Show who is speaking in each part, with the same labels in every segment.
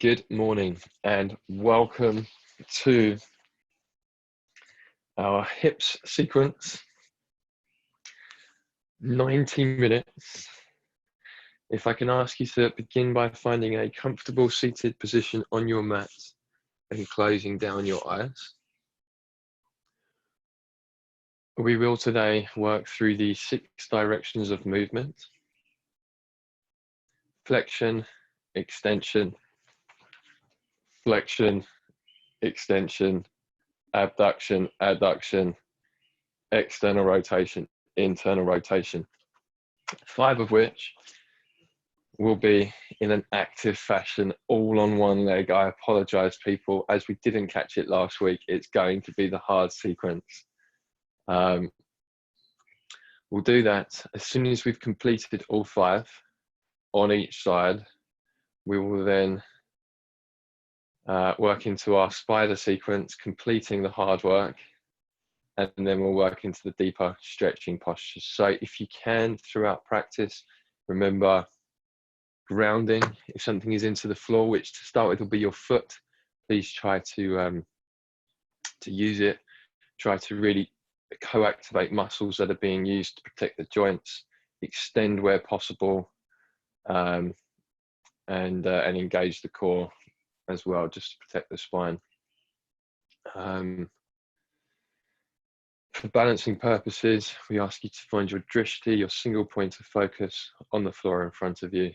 Speaker 1: Good morning and welcome to our hips sequence. 90 minutes. If I can ask you to begin by finding a comfortable seated position on your mat and closing down your eyes. We will today work through the 6 directions of movement: flexion, extension, flexion, extension, abduction, adduction, external rotation, internal rotation. 5 of which will be in an active fashion, all on one leg. I apologize, people, as we didn't catch it last week. It's going to be the hard sequence. We'll do that as soon as we've completed all 5 on each side. We will then work into our spider sequence, completing the hard work, and then we'll work into the deeper stretching postures. So if you can, throughout practice, remember grounding. If something is into the floor, which to start with will be your foot, please try to use it. Try to really co-activate muscles that are being used to protect the joints, extend where possible, and engage the core as well, just to protect the spine. For balancing purposes, we ask you to find your drishti, your single point of focus, on the floor in front of you.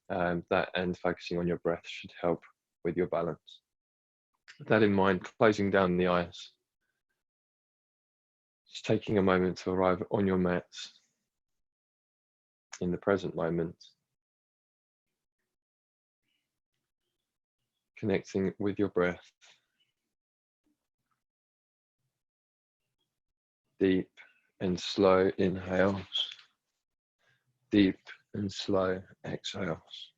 Speaker 1: That and focusing on your breath should help with your balance. With that in mind, closing down the eyes. Just taking a moment to arrive on your mats in the present moment. Connecting with your breath. Deep and slow inhales. Deep and slow exhales.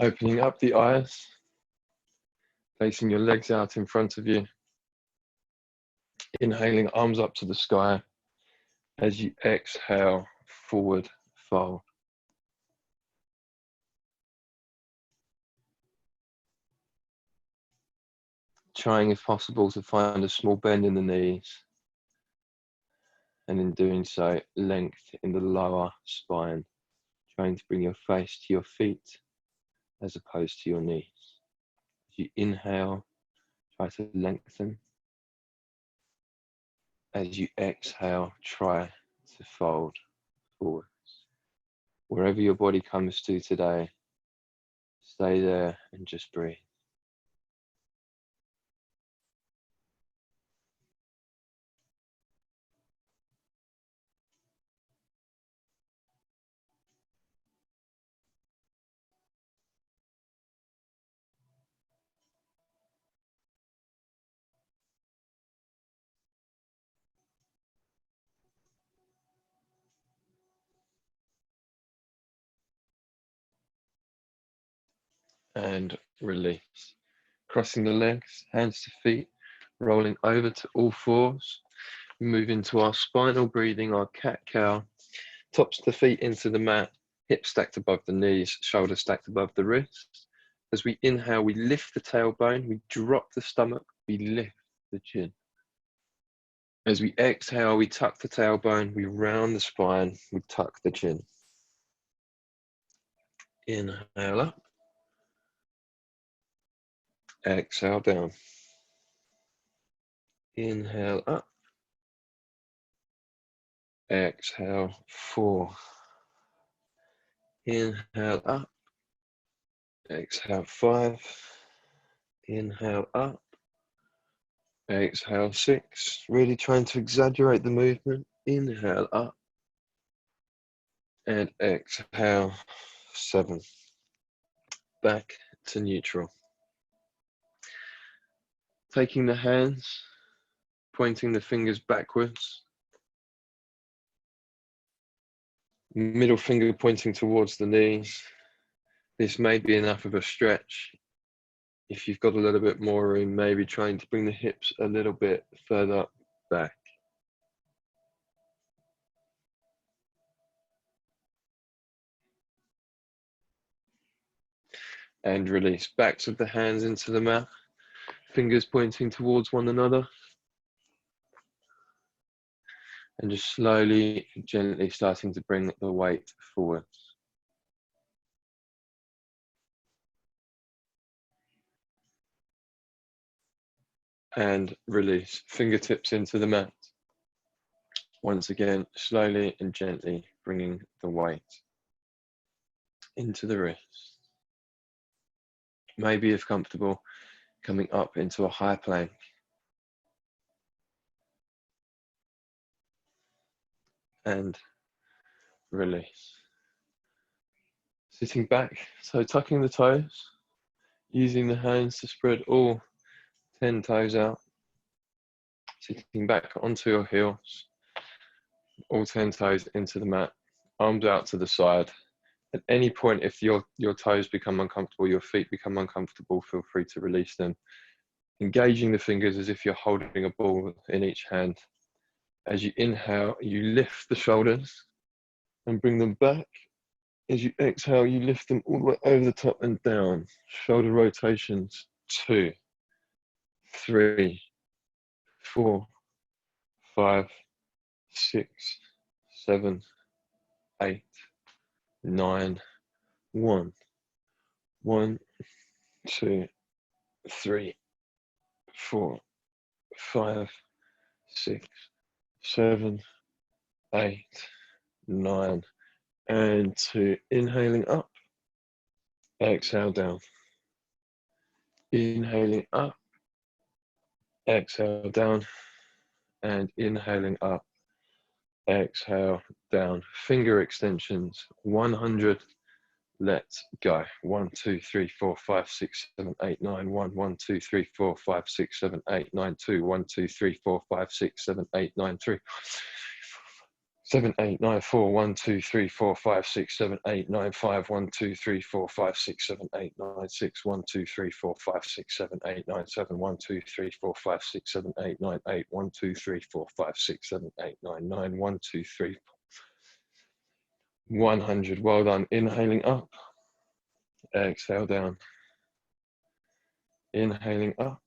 Speaker 1: Opening up the eyes, placing your legs out in front of you, inhaling, arms up to the sky. As you exhale, forward fold. Trying, if possible, to find a small bend in the knees, and in doing so, length in the lower spine. Trying to bring your face to your feet as opposed to your knees. As you inhale, try to lengthen. As you exhale, try to fold forwards. Wherever your body comes to today, stay there and just breathe. And release. Crossing the legs, hands to feet, rolling over to all fours. We move into our spinal breathing, our cat-cow. Tops of the feet into the mat, hips stacked above the knees, shoulders stacked above the wrists. As we inhale, we lift the tailbone, we drop the stomach, we lift the chin. As we exhale, we tuck the tailbone, we round the spine, we tuck the chin. Inhale up. Exhale down. Inhale up. Exhale 4. Inhale up. Exhale 5. Inhale up. Exhale, 6. Really trying to exaggerate the movement. Inhale up. And exhale, 7. Back to neutral. Taking the hands, pointing the fingers backwards. Middle finger pointing towards the knees. This may be enough of a stretch. If you've got a little bit more room, maybe trying to bring the hips a little bit further back. And release. Backs of the hands into the mat. Fingers pointing towards one another. And just slowly, gently starting to bring the weight forward. And release. Fingertips into the mat. Once again, slowly and gently bringing the weight into the wrist. Maybe if comfortable, coming up into a high plank. And release. Sitting back, so tucking the toes, using the hands to spread all 10 toes out. Sitting back onto your heels, all 10 toes into the mat, arms out to the side. At any point, if your toes become uncomfortable, your feet become uncomfortable, feel free to release them. Engaging the fingers as if you're holding a ball in each hand. As you inhale, you lift the shoulders and bring them back. As you exhale, you lift them all the way over the top and down. Shoulder rotations, 2, 3, 4, 5, 6, 7, 8, 9, 1. 1, 2, 3, 4, 5, 6, 7, 8, 9, and 2. Inhaling up, exhale down. Inhaling up, exhale down, and inhaling up, exhale down. Finger extensions, 100. Let's go. 1, 2, 3, 4, 5, 6, 7, 8, 9. 1, 1, 2, 3, 4, 5, 6, 7, 8, 9, 2. 1, 2, 3, 4, 5, 6, 7, 8, 9, 3. 7, 8, 9, 4, 1, 2, 3, 4, 5, 6, 7, 8, 9, 5, 1, 2, 3, 4, 5, 6, 7, 8, 9, 6, 1, 2, 3, 4, 5, 6, 7, 8, 9, 7, 1, 2, 3, 4, 5, 6, 7, 8, 9, 8, 1, 2, 3, 4, 5, 6, 7, 8, 9, 9, 1, 2, 3, 100. Well done. Inhaling up, exhale down. Inhaling up,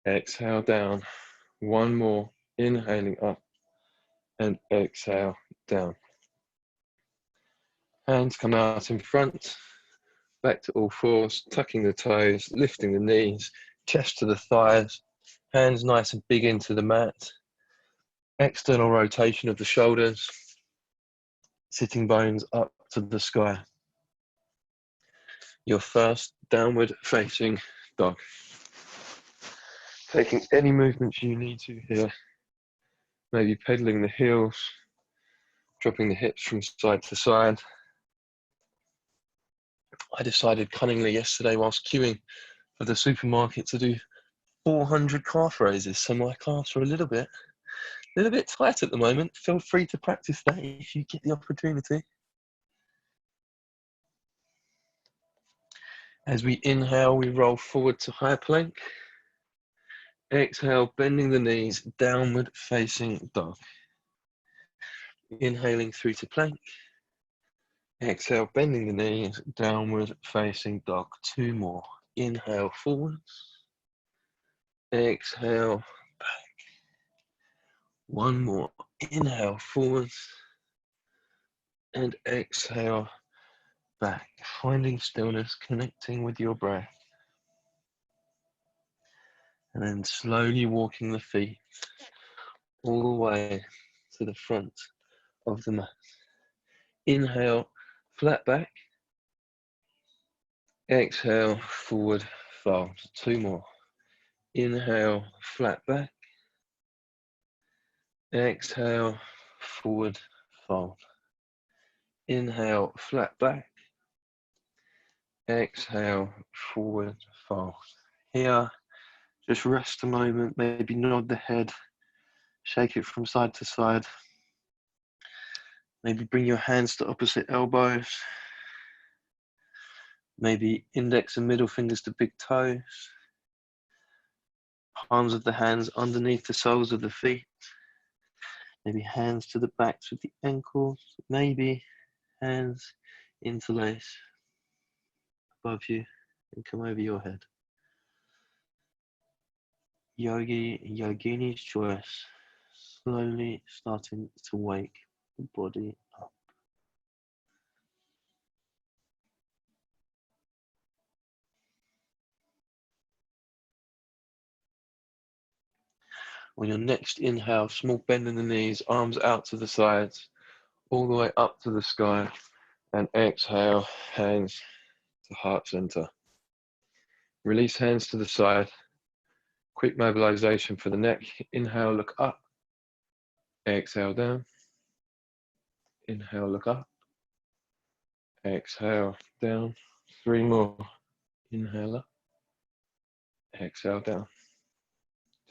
Speaker 1: exhale down. One more. Inhaling up and exhale down. Hands come out in front, back to all fours, tucking the toes, lifting the knees, chest to the thighs, hands nice and big into the mat. External rotation of the shoulders, sitting bones up to the sky. Your first downward facing dog. Taking any movements you need to here. Maybe pedaling the heels, dropping the hips from side to side. I decided cunningly yesterday whilst queuing for the supermarket to do 400 calf raises, so my calves are a little bit tight at the moment. Feel free to practice that if you get the opportunity. As we inhale, we roll forward to high plank. Exhale, bending the knees, downward facing dog. Inhaling through to plank. Exhale, bending the knees, downward facing dog. 2 more. Inhale forwards. Exhale back. 1 more. Inhale forwards. And exhale back. Finding stillness, connecting with your breath. And then slowly walking the feet all the way to the front of the mat. Inhale, flat back. Exhale, forward fold. 2 more. Inhale, flat back. Exhale, forward fold. Inhale, flat back. Exhale, forward fold. Here, just rest a moment, maybe nod the head, shake it from side to side. Maybe bring your hands to opposite elbows. Maybe index and middle fingers to big toes. Palms of the hands underneath the soles of the feet. Maybe hands to the backs of the ankles. Maybe hands interlace above you and come over your head. Yogini's choice. Slowly starting to wake the body up. On your next inhale, small bend in the knees, arms out to the sides, all the way up to the sky. And exhale, hands to heart center. Release hands to the side. Quick mobilization for the neck. Inhale, look up. Exhale, down. Inhale, look up. Exhale, down. 3 more. Inhale up. Exhale, down.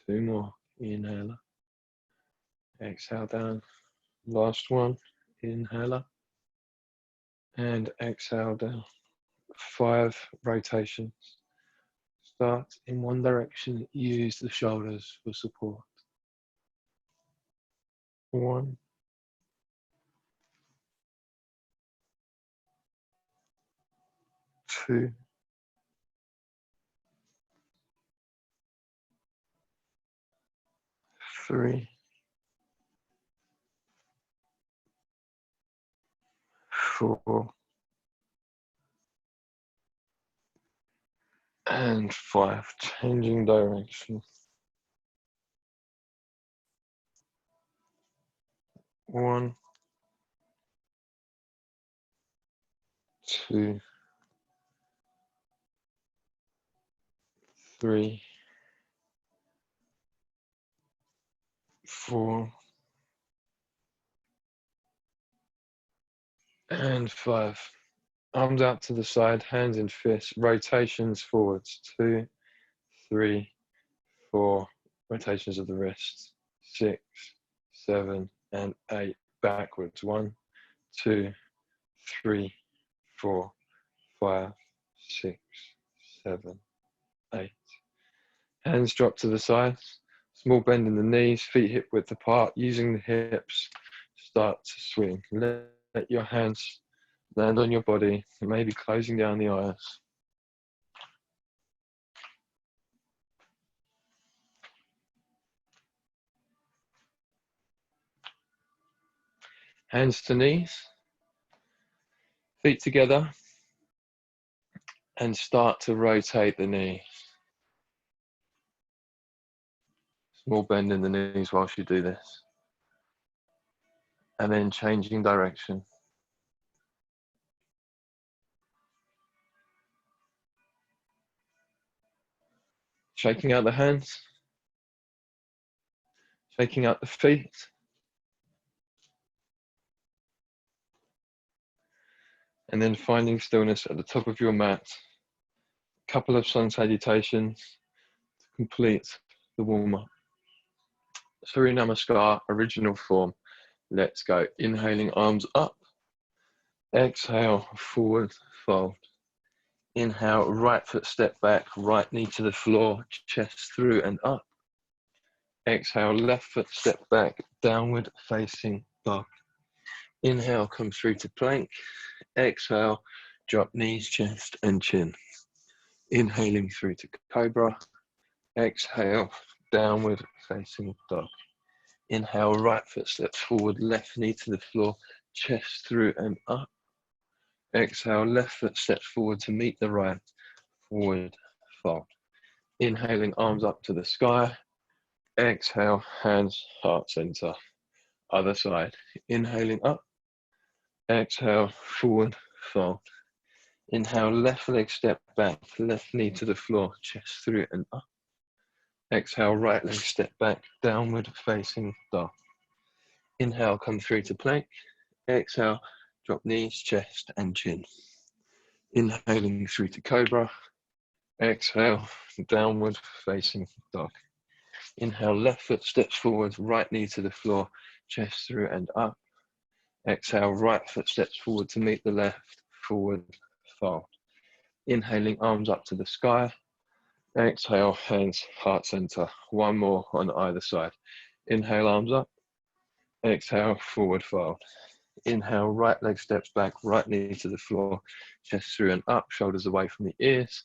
Speaker 1: 2 more. Inhale up. Exhale, down. Last one. Inhale up. And exhale, down. 5 rotations. Start in one direction. Use the shoulders for support. 1. 2. 3. 4. And 5. Changing direction. 1. 2. 3. 4. And 5. Arms out to the side, hands in fists, rotations forwards. 2, 3, 4. Rotations of the wrists. 6, 7, and 8. Backwards. 1, 2, 3, 4, 5, 6, 7, 8. Hands drop to the sides. Small bend in the knees, feet hip width apart. Using the hips, start to swing. Let your hands land on your body, maybe closing down the eyes. Hands to knees, feet together, and start to rotate the knees. Small bend in the knees whilst you do this. And then changing direction. Shaking out the hands, shaking out the feet. And then finding stillness at the top of your mat. A couple of sun salutations to complete the warm-up. Surya Namaskar, original form. Let's go. Inhaling, arms up. Exhale, forward fold. Inhale, right foot step back, right knee to the floor, chest through and up. Exhale, left foot step back, downward facing dog. Inhale, come through to plank. Exhale, drop knees, chest and chin. Inhaling through to cobra. Exhale, downward facing dog. Inhale, right foot steps forward, left knee to the floor, chest through and up. Exhale, left foot steps forward to meet the right, forward fold. Inhaling, arms up to the sky. Exhale, hands, heart center. Other side. Inhaling up. Exhale, forward fold. Inhale, left leg step back, left knee to the floor, chest through and up. Exhale, right leg step back, downward facing dog. Inhale, come through to plank. Exhale, drop knees, chest and chin. Inhaling through to cobra. Exhale, downward facing dog. Inhale, left foot steps forward, right knee to the floor, chest through and up. Exhale, right foot steps forward to meet the left, forward fold. Inhaling, arms up to the sky. Exhale, hands heart center. One more on either side. Inhale, arms up. Exhale, forward fold. Inhale, right leg steps back, right knee to the floor, chest through and up, shoulders away from the ears.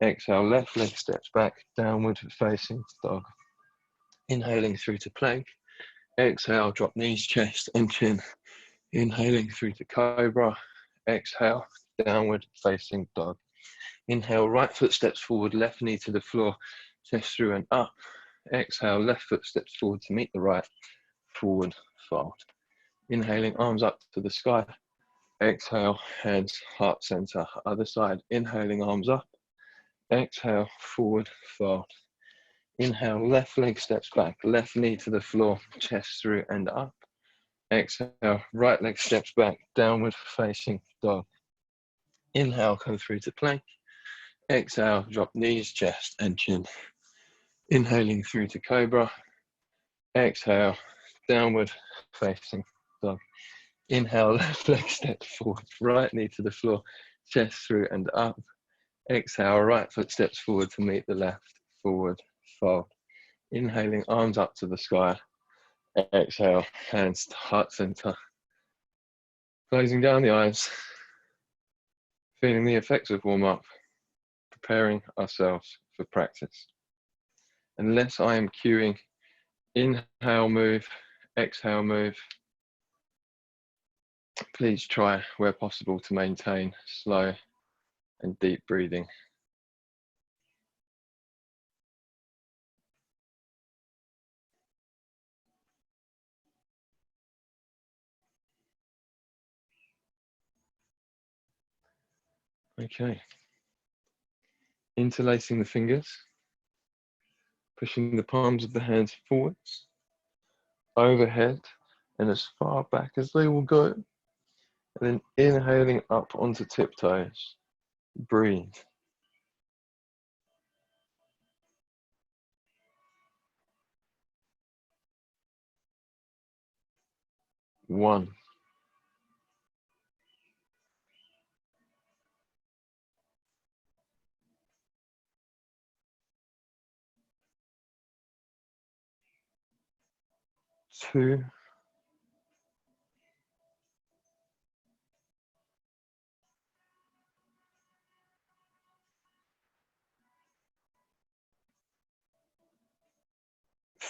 Speaker 1: Exhale, left leg steps back, downward facing dog. Inhaling through to plank. Exhale, drop knees, chest and chin. Inhaling through to cobra. Exhale, downward facing dog. Inhale, right foot steps forward, left knee to the floor, chest through and up. Exhale, left foot steps forward to meet the right, forward fold. Inhaling, arms up to the sky. Exhale, hands heart center. Other side, inhaling, arms up. Exhale, forward fold. Inhale, left leg steps back, left knee to the floor, chest through and up. Exhale, right leg steps back, downward facing dog. Inhale, come through to plank. Exhale, drop knees, chest and chin. Inhaling through to cobra. Exhale, downward facing dog. Inhale, left leg steps forward, right knee to the floor, chest through and up. Exhale, right foot steps forward to meet the left, forward fold. Inhaling, arms up to the sky. Exhale, hands to heart center. Closing down the eyes, feeling the effects of warm up, preparing ourselves for practice. Unless I am cueing, inhale, move, exhale, move. Please try, where possible, to maintain slow and deep breathing. Okay. Interlacing the fingers, pushing the palms of the hands forwards, overhead, and as far back as they will go. And then inhaling up onto tiptoes. Breathe. 1, 2,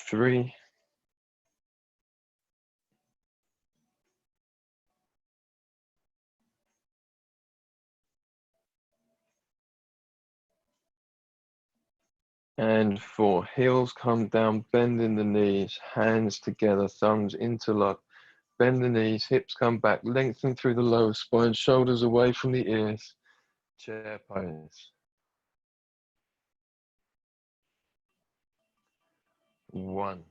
Speaker 1: 3, and 4. Heels come down, bending the knees, hands together, thumbs interlock. Bend the knees, hips come back, lengthen through the lower spine, shoulders away from the ears. Chair pose. 1,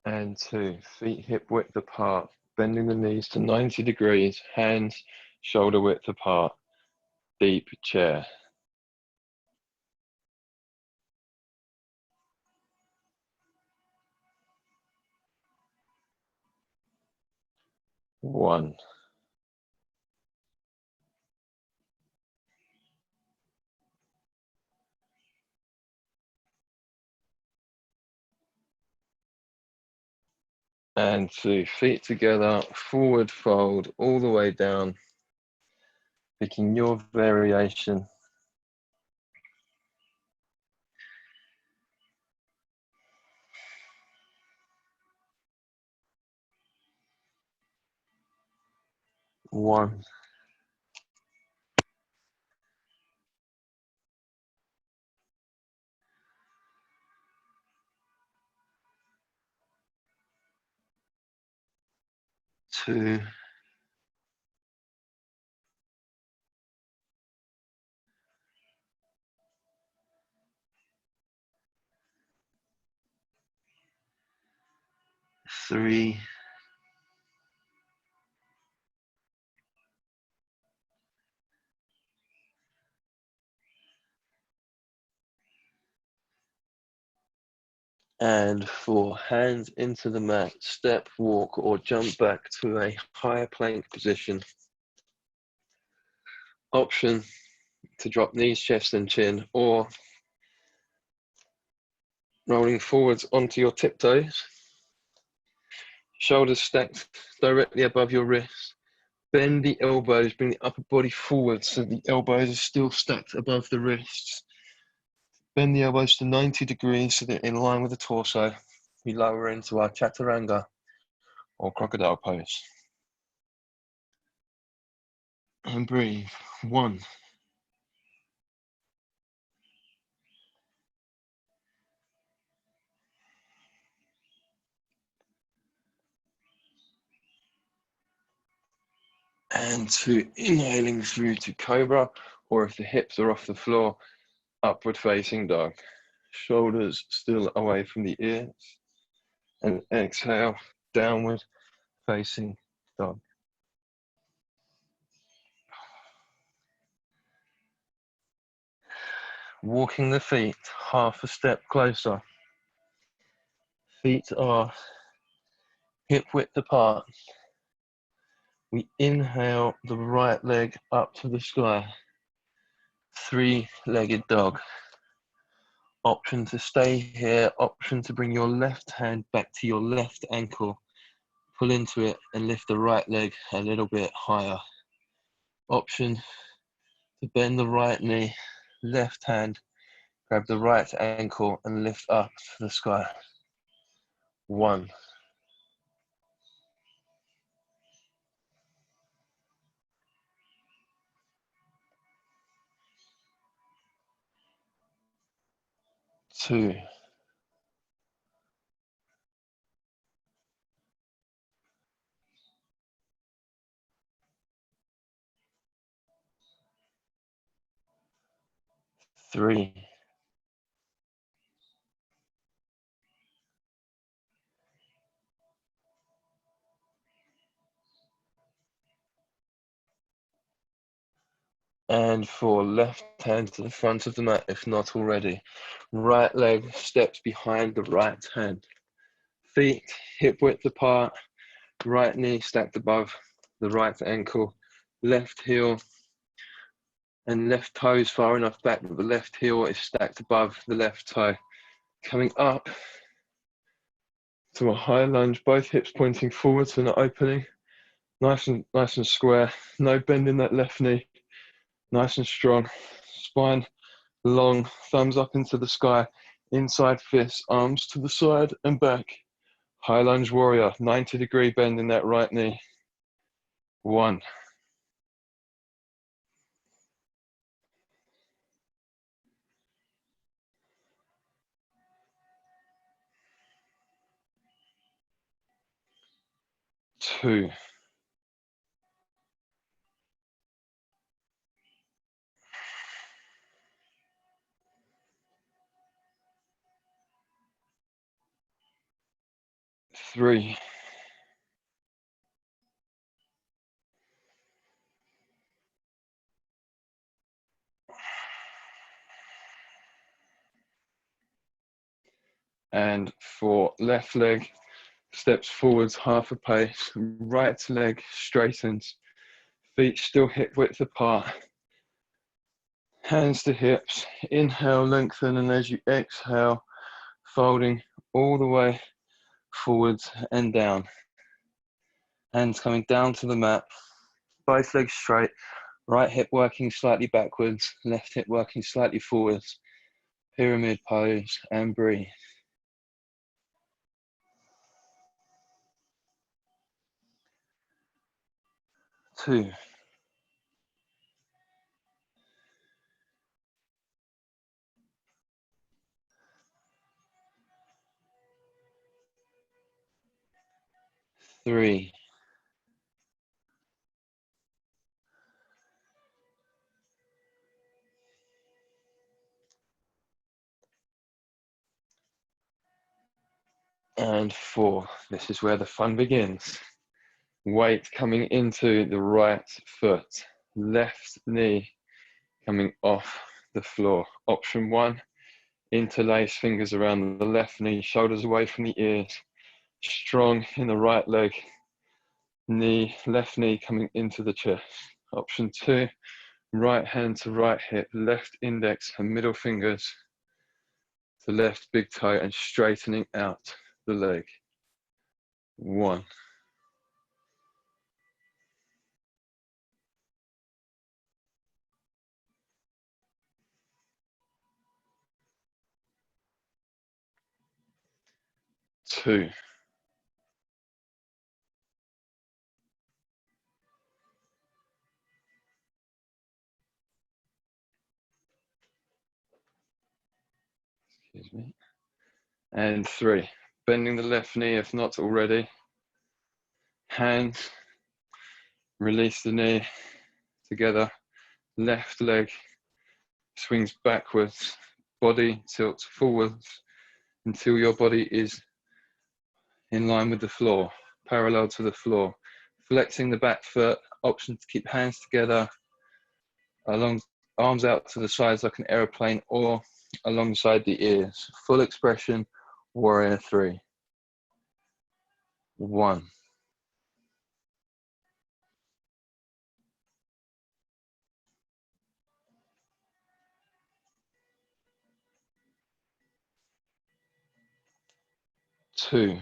Speaker 1: and 2. Feet hip width apart, bending the knees to 90 degrees, hands shoulder width apart, deep chair. 1, and 2. Feet together, forward fold all the way down, picking your variation. 1, 2, 3, and 4. Hands into the mat, step, walk, or jump back to a higher plank position. Option to drop knees, chest, and chin, or rolling forwards onto your tiptoes. Shoulders stacked directly above your wrists. Bend the elbows, bring the upper body forward so the elbows are still stacked above the wrists. Bend the elbows to 90 degrees so they're in line with the torso. We lower into our chaturanga or crocodile pose. And breathe. 1, 2. Inhaling through to cobra, or if the hips are off the floor, upward facing dog. Shoulders still away from the ears. And exhale, downward facing dog. Walking the feet half a step closer. Feet are hip width apart. We inhale the right leg up to the sky. 3-legged dog. Option to stay here, option to bring your left hand back to your left ankle. Pull into it and lift the right leg a little bit higher. Option to bend the right knee, left hand, grab the right ankle and lift up to the sky. 1. 2. 3. And 4. Left hand to the front of the mat if not already. Right leg steps behind the right hand. Feet hip width apart. Right knee stacked above the right ankle. Left heel and left toes far enough back that the left heel is stacked above the left toe. Coming up to a high lunge, both hips pointing forwards and opening. Nice and square. No bend in that left knee. Nice and strong. Spine long, thumbs up into the sky. Inside fist, arms to the side and back. High lunge warrior, 90-degree bend in that right knee. 1. 2. 3. And 4. Left leg steps forwards half a pace. Right leg straightens. Feet still hip width apart. Hands to hips. Inhale, lengthen, and as you exhale, folding all the way forwards and down. Hands coming down to the mat. Both legs straight. Right hip working slightly backwards. Left hip working slightly forwards. Pyramid pose and breathe. 2. 3. And 4. This is where the fun begins. Weight coming into the right foot, left knee coming off the floor. Option 1, interlace fingers around the left knee, shoulders away from the ears, strong in the right leg, left knee coming into the chest. Option 2, right hand to right hip, left index and middle fingers to left big toe and straightening out the leg. 1. 2. 3. Bending the left knee if not already. Hands, release the knee together. Left leg swings backwards. Body tilts forwards until your body is in line with the floor, parallel to the floor. Flexing the back foot, option to keep hands together, along arms out to the sides like an aeroplane or alongside the ears. Full expression, warrior 3. 1. 2.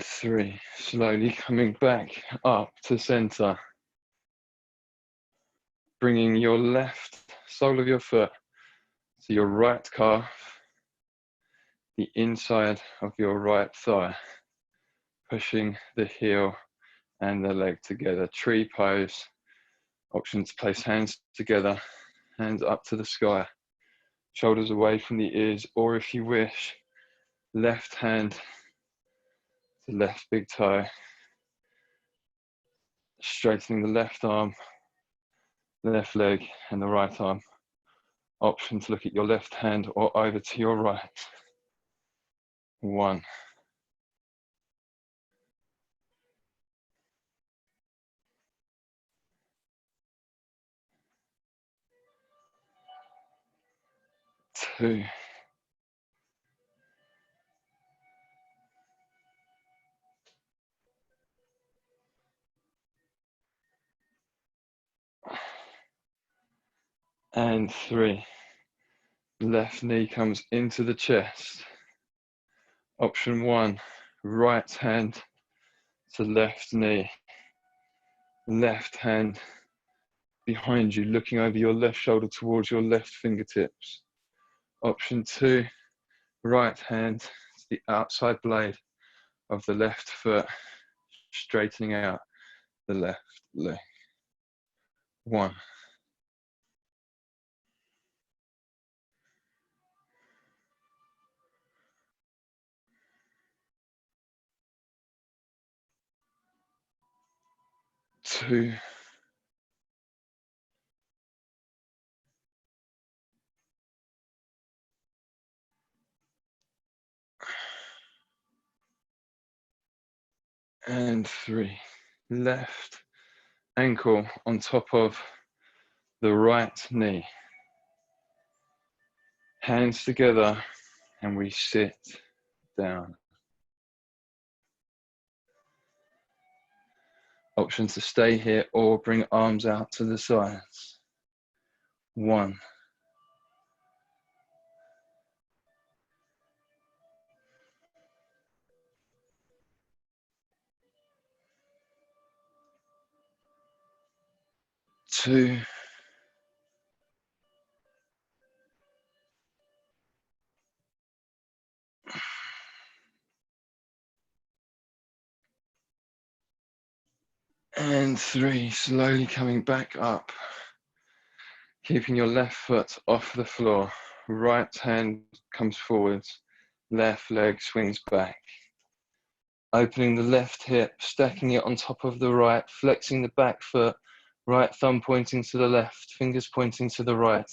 Speaker 1: 3. Slowly coming back up to center. Bringing your left sole of your foot to your right calf, the inside of your right thigh, pushing the heel and the leg together. Tree pose. Option to place hands together, hands up to the sky, shoulders away from the ears, or if you wish, left hand to left big toe, straightening the left arm, left leg, and the right arm. Option to look at your left hand or over to your right. 1. 2. 3. Left knee comes into the chest. Option 1, right hand to left knee, left hand behind you, looking over your left shoulder towards your left fingertips. Option 2, right hand to the outside blade of the left foot, straightening out the left leg. 1. 2. 3. Left ankle on top of the right knee. Hands together and we sit down. Options to stay here or bring arms out to the sides. 1. 2. 3. Slowly coming back up. Keeping your left foot off the floor. Right hand comes forwards. Left leg swings back. Opening the left hip, stacking it on top of the right, flexing the back foot, right thumb pointing to the left, fingers pointing to the right,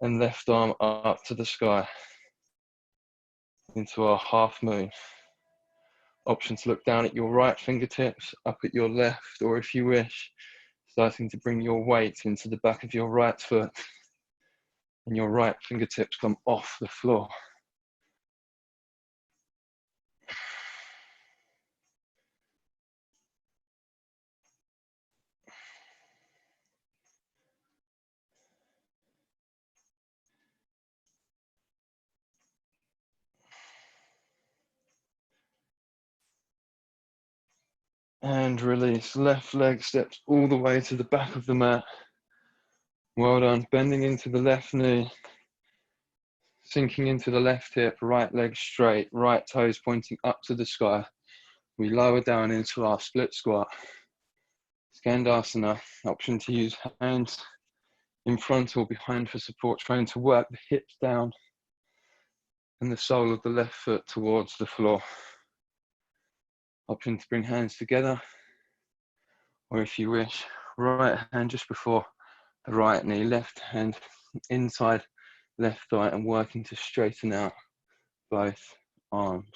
Speaker 1: and left arm up to the sky into our half moon. Option to look down at your right fingertips, up at your left, or if you wish, starting to bring your weight into the back of your right foot and your right fingertips come off the floor. And release. Left leg steps all the way to the back of the mat. Well done. Bending into the left knee. Sinking into the left hip, right leg straight, right toes pointing up to the sky. We lower down into our split squat. Skandasana. Option to use hands in front or behind for support, trying to work the hips down and the sole of the left foot towards the floor. Option to bring hands together, or if you wish, right hand just before the right knee, left hand inside left thigh, and working to straighten out both arms.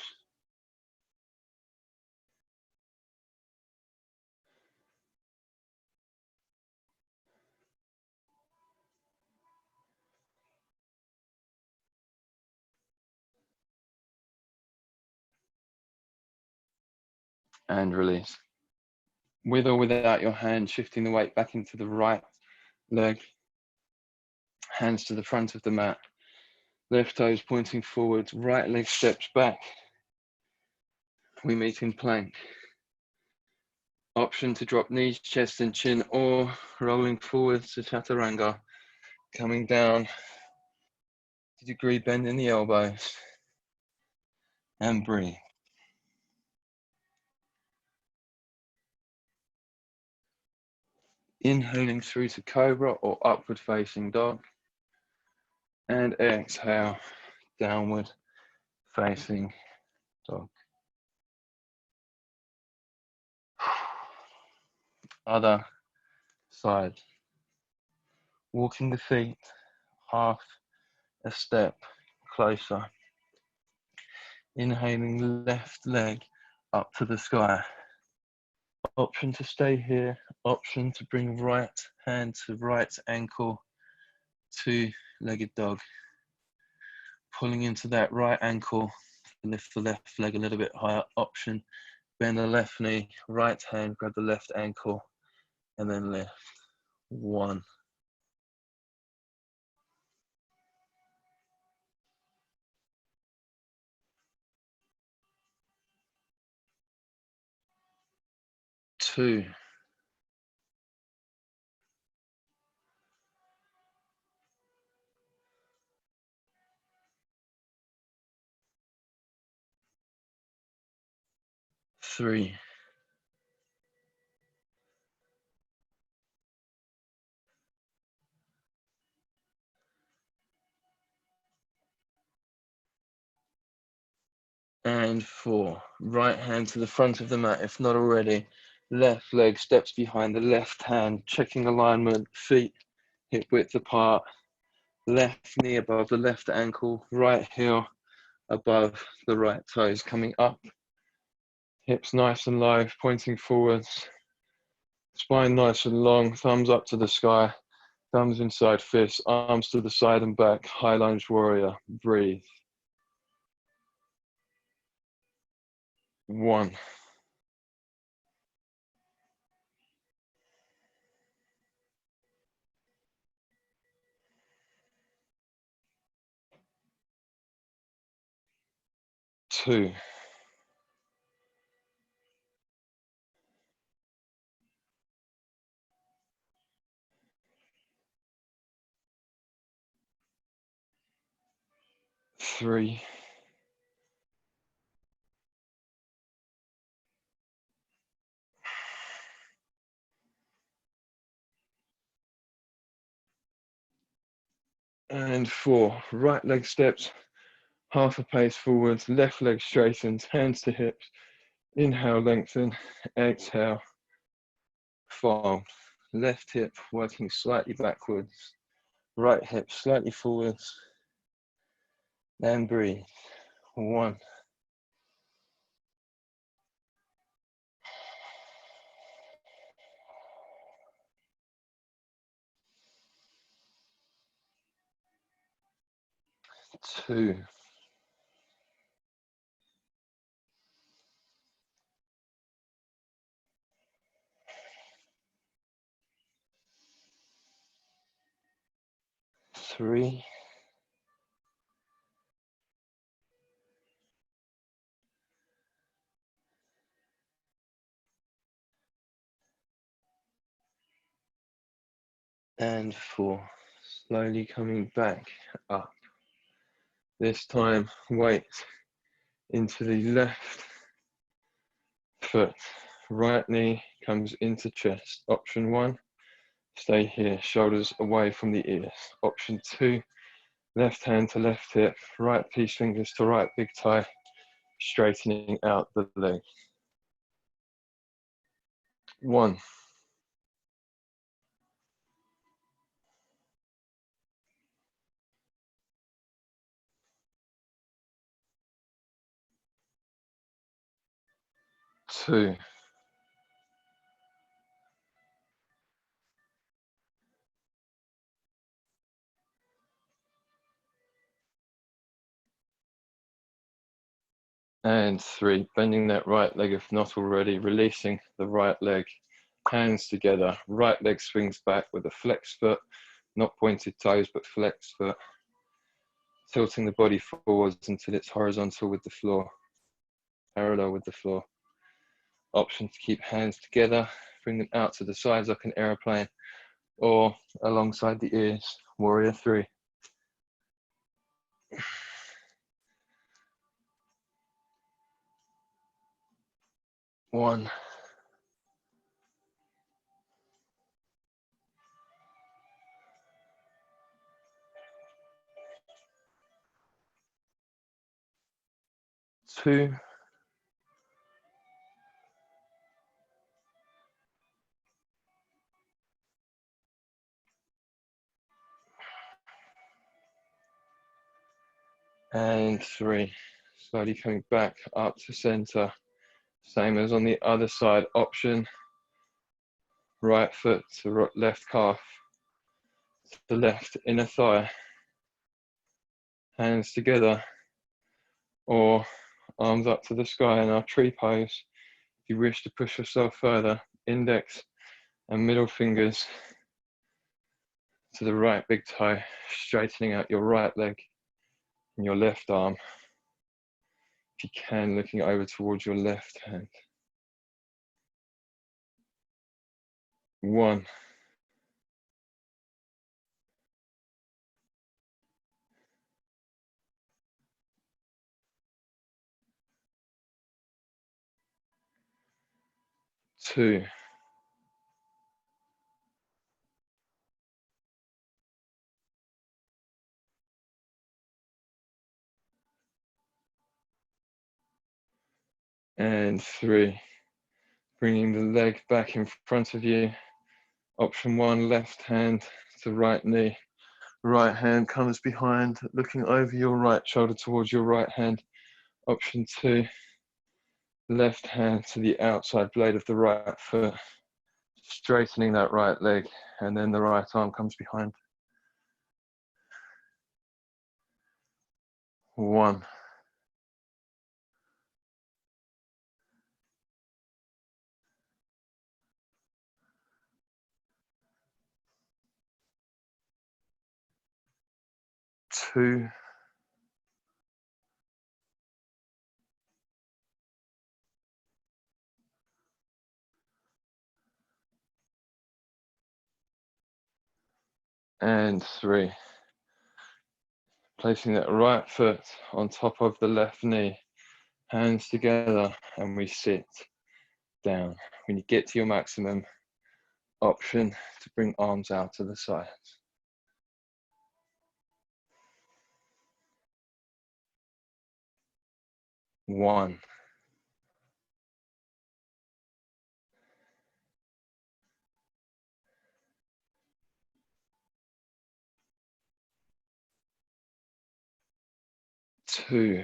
Speaker 1: And release. With or without your hand, shifting the weight back into the right leg, hands to the front of the mat, left toes pointing forwards, right leg steps back. We meet in plank. Option to drop knees, chest and chin, or rolling forwards to chaturanga, coming down to degree bend in the elbows, and breathe. Inhaling through to cobra or upward facing dog, and exhale, downward facing dog. Other side. Walking the feet half a step closer. Inhaling left leg up to the sky. Option to stay here. Option to bring right hand to right ankle, two-legged dog. Pulling into that right ankle, lift the left leg a little bit higher. Option, bend the left knee, right hand, grab the left ankle, and then lift. 1. 2. 3. 4. Right hand to the front of the mat, if not already. Left leg steps behind the left hand, checking alignment, feet hip width apart. Left knee above the left ankle, right heel above the right toes, coming up. Hips nice and low, pointing forwards. Spine nice and long, thumbs up to the sky. Thumbs inside fists, arms to the side and back. High lunge warrior. Breathe. 1. 2. 3. 4. Right leg steps half a pace forwards, left leg straightens, hands to hips, Inhale, lengthen. Exhale, fold. Left hip working slightly backwards. Right hip slightly forwards. And breathe. 1. 2. 3. And 4. Slowly coming back up. This time, weight into the left foot. Right knee comes into chest. Option 1, stay here, shoulders away from the ears. Option 2, left hand to left hip, right peace fingers to right big toe, straightening out the leg. 1. 2. 3. Bending that right leg if not already, releasing the right leg. Hands together, right leg swings back with a flex foot, not pointed toes, but flex foot. Tilting the body forwards until it's horizontal with the floor, parallel with the floor. Option to keep hands together, bring them out to the sides like an aeroplane, or alongside the ears, warrior 3. 1. 2. 3. Slowly coming back up to center. Same as on the other side. Option, right foot to left calf, to left inner thigh. Hands together, or arms up to the sky in our tree pose. If you wish to push yourself further, index and middle fingers to the right big toe, straightening out your right leg and your left arm. If you can, looking over towards your left hand. 1. 2. 3. Bringing the leg back in front of you. Option 1, left hand to right knee. Right hand comes behind, looking over your right shoulder towards your right hand. Option 2, left hand to the outside blade of the right foot, straightening that right leg, and then the right arm comes behind. 1. 2. 3. Placing that right foot on top of the left knee, hands together, and we sit down. When you get to your maximum, option to bring arms out to the sides. 1. 2.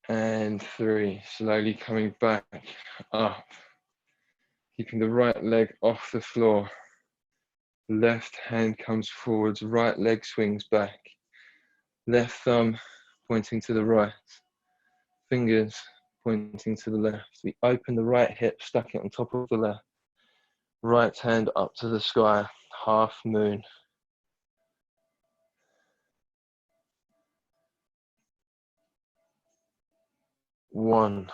Speaker 1: And 3. Slowly coming back up. Keeping the right leg off the floor. Left hand comes forwards, right leg swings back. Left thumb pointing to the right. Fingers pointing to the left. We open the right hip, stuck it on top of the left. Right hand up to the sky, half moon. 1.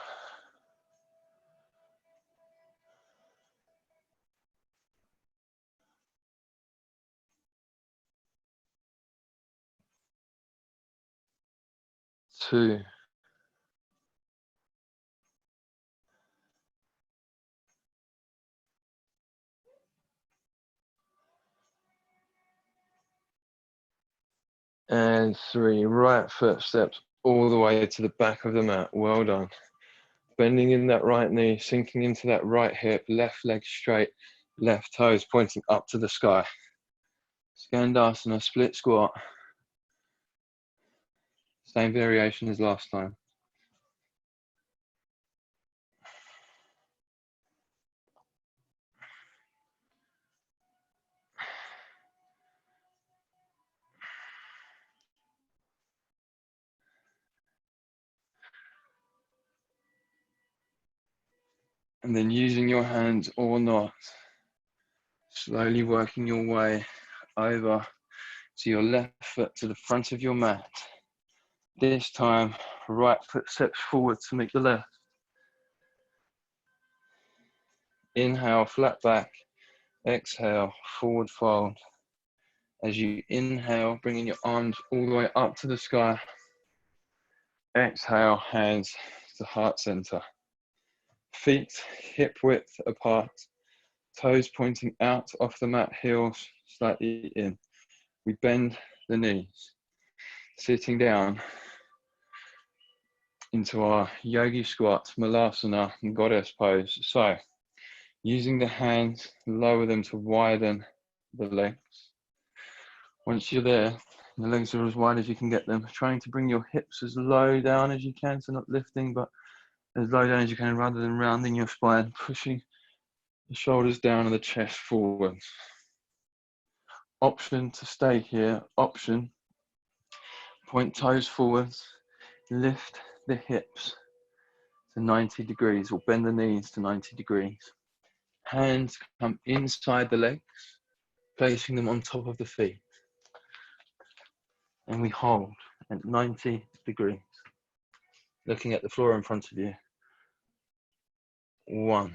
Speaker 1: 2. And 3. Right foot steps all the way to the back of the mat. Well done. Bending in that right knee, sinking into that right hip, left leg straight, left toes pointing up to the sky. Skandasana, split squat. Same variation as last time. And then using your hands or not, slowly working your way over to your left foot to the front of your mat. This time, right foot steps forward to meet the left. Inhale, flat back. Exhale, forward fold. As you inhale, bringing your arms all the way up to the sky. Exhale, hands to heart center. Feet hip width apart. Toes pointing out off the mat, heels slightly in. We bend the knees. Sitting down into our yogi squat, malasana, and goddess pose. So, using the hands, lower them to widen the legs. Once you're there, the legs are as wide as you can get them. Trying to bring your hips as low down as you can, so not lifting, but as low down as you can rather than rounding your spine, pushing the shoulders down and the chest forwards. Option to stay here, option, point toes forwards, lift the hips to 90 degrees or bend the knees to 90 degrees. Hands come inside the legs, placing them on top of the feet. And we hold at 90 degrees, looking at the floor in front of you. 1.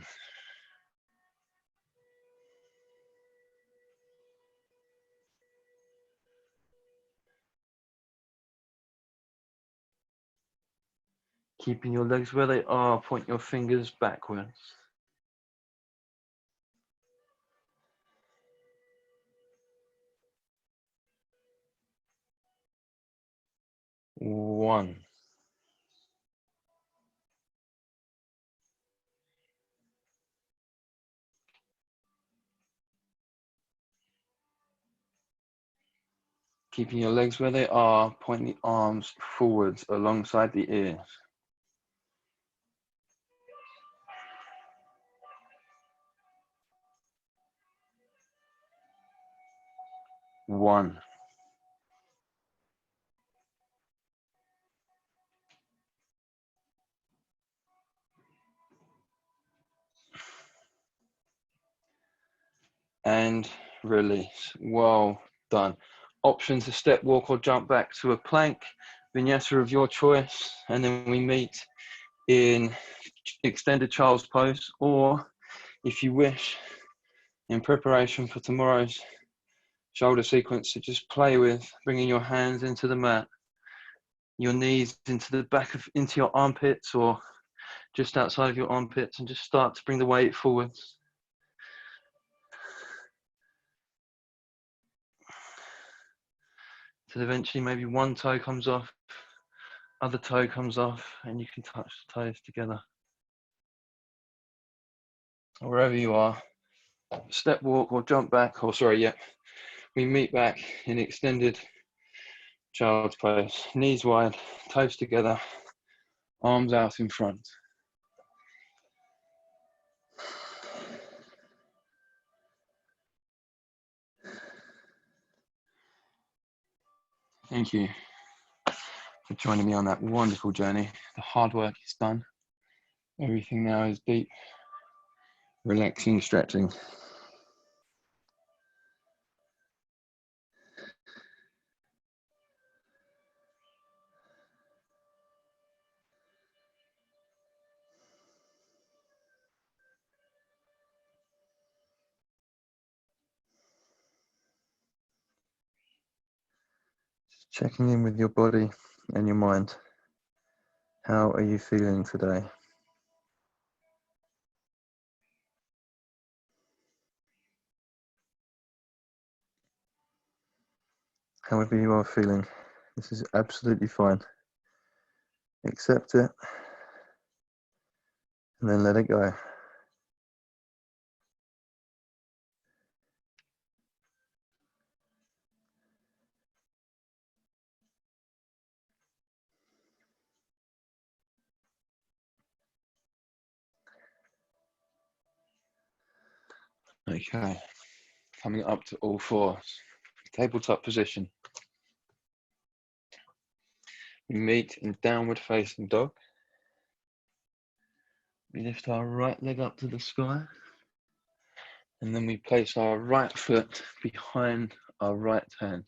Speaker 1: Keeping your legs where they are, point your fingers backwards. 1. Keeping your legs where they are, point the arms forwards alongside the ears. 1. And release. Well done. Option to step, walk, or jump back to a plank, vinyasa of your choice, and then we meet in extended child's pose, or if you wish, in preparation for tomorrow's shoulder sequence, to just play with bringing your hands into the mat, your knees into the back of, into your armpits or just outside of your armpits, and just start to bring the weight forwards. So eventually maybe one toe comes off, other toe comes off, and you can touch the toes together. wherever you are, step walk or jump back, or sorry, yeah, we meet back in extended child's pose, knees wide, toes together, arms out in front. Thank you for joining me on that wonderful journey. The hard work is done. Everything now is deep, relaxing, stretching. Just checking in with your body and your mind. How are you feeling today? However you are feeling, this is absolutely fine. Accept it and then let it go. Okay, coming up to all fours, tabletop position. We meet in downward facing dog. We lift our right leg up to the sky, and then we place our right foot behind our right hand.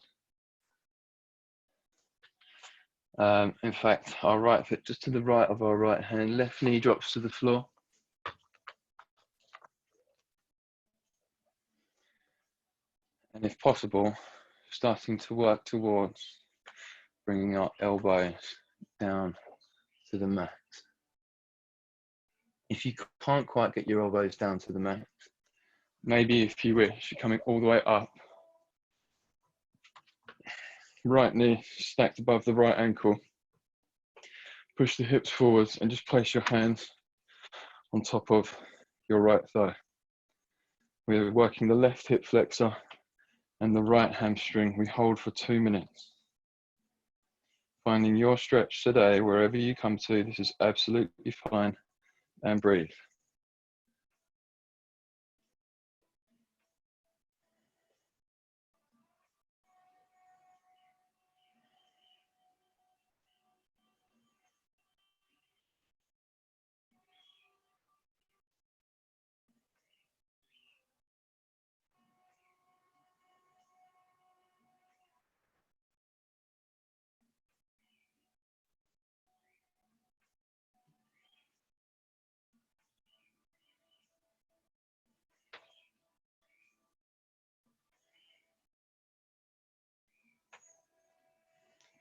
Speaker 1: In fact, our right foot just to the right of our right hand, left knee drops to the floor. And if possible, starting to work towards bringing our elbows down to the mat. If you can't quite get your elbows down to the mat, maybe if you wish, you're coming all the way up. Right knee stacked above the right ankle. Push the hips forwards and just place your hands on top of your right thigh. We're working the left hip flexor and the right hamstring. We hold for 2 minutes. Finding your stretch today, wherever you come to, this is absolutely fine, and breathe.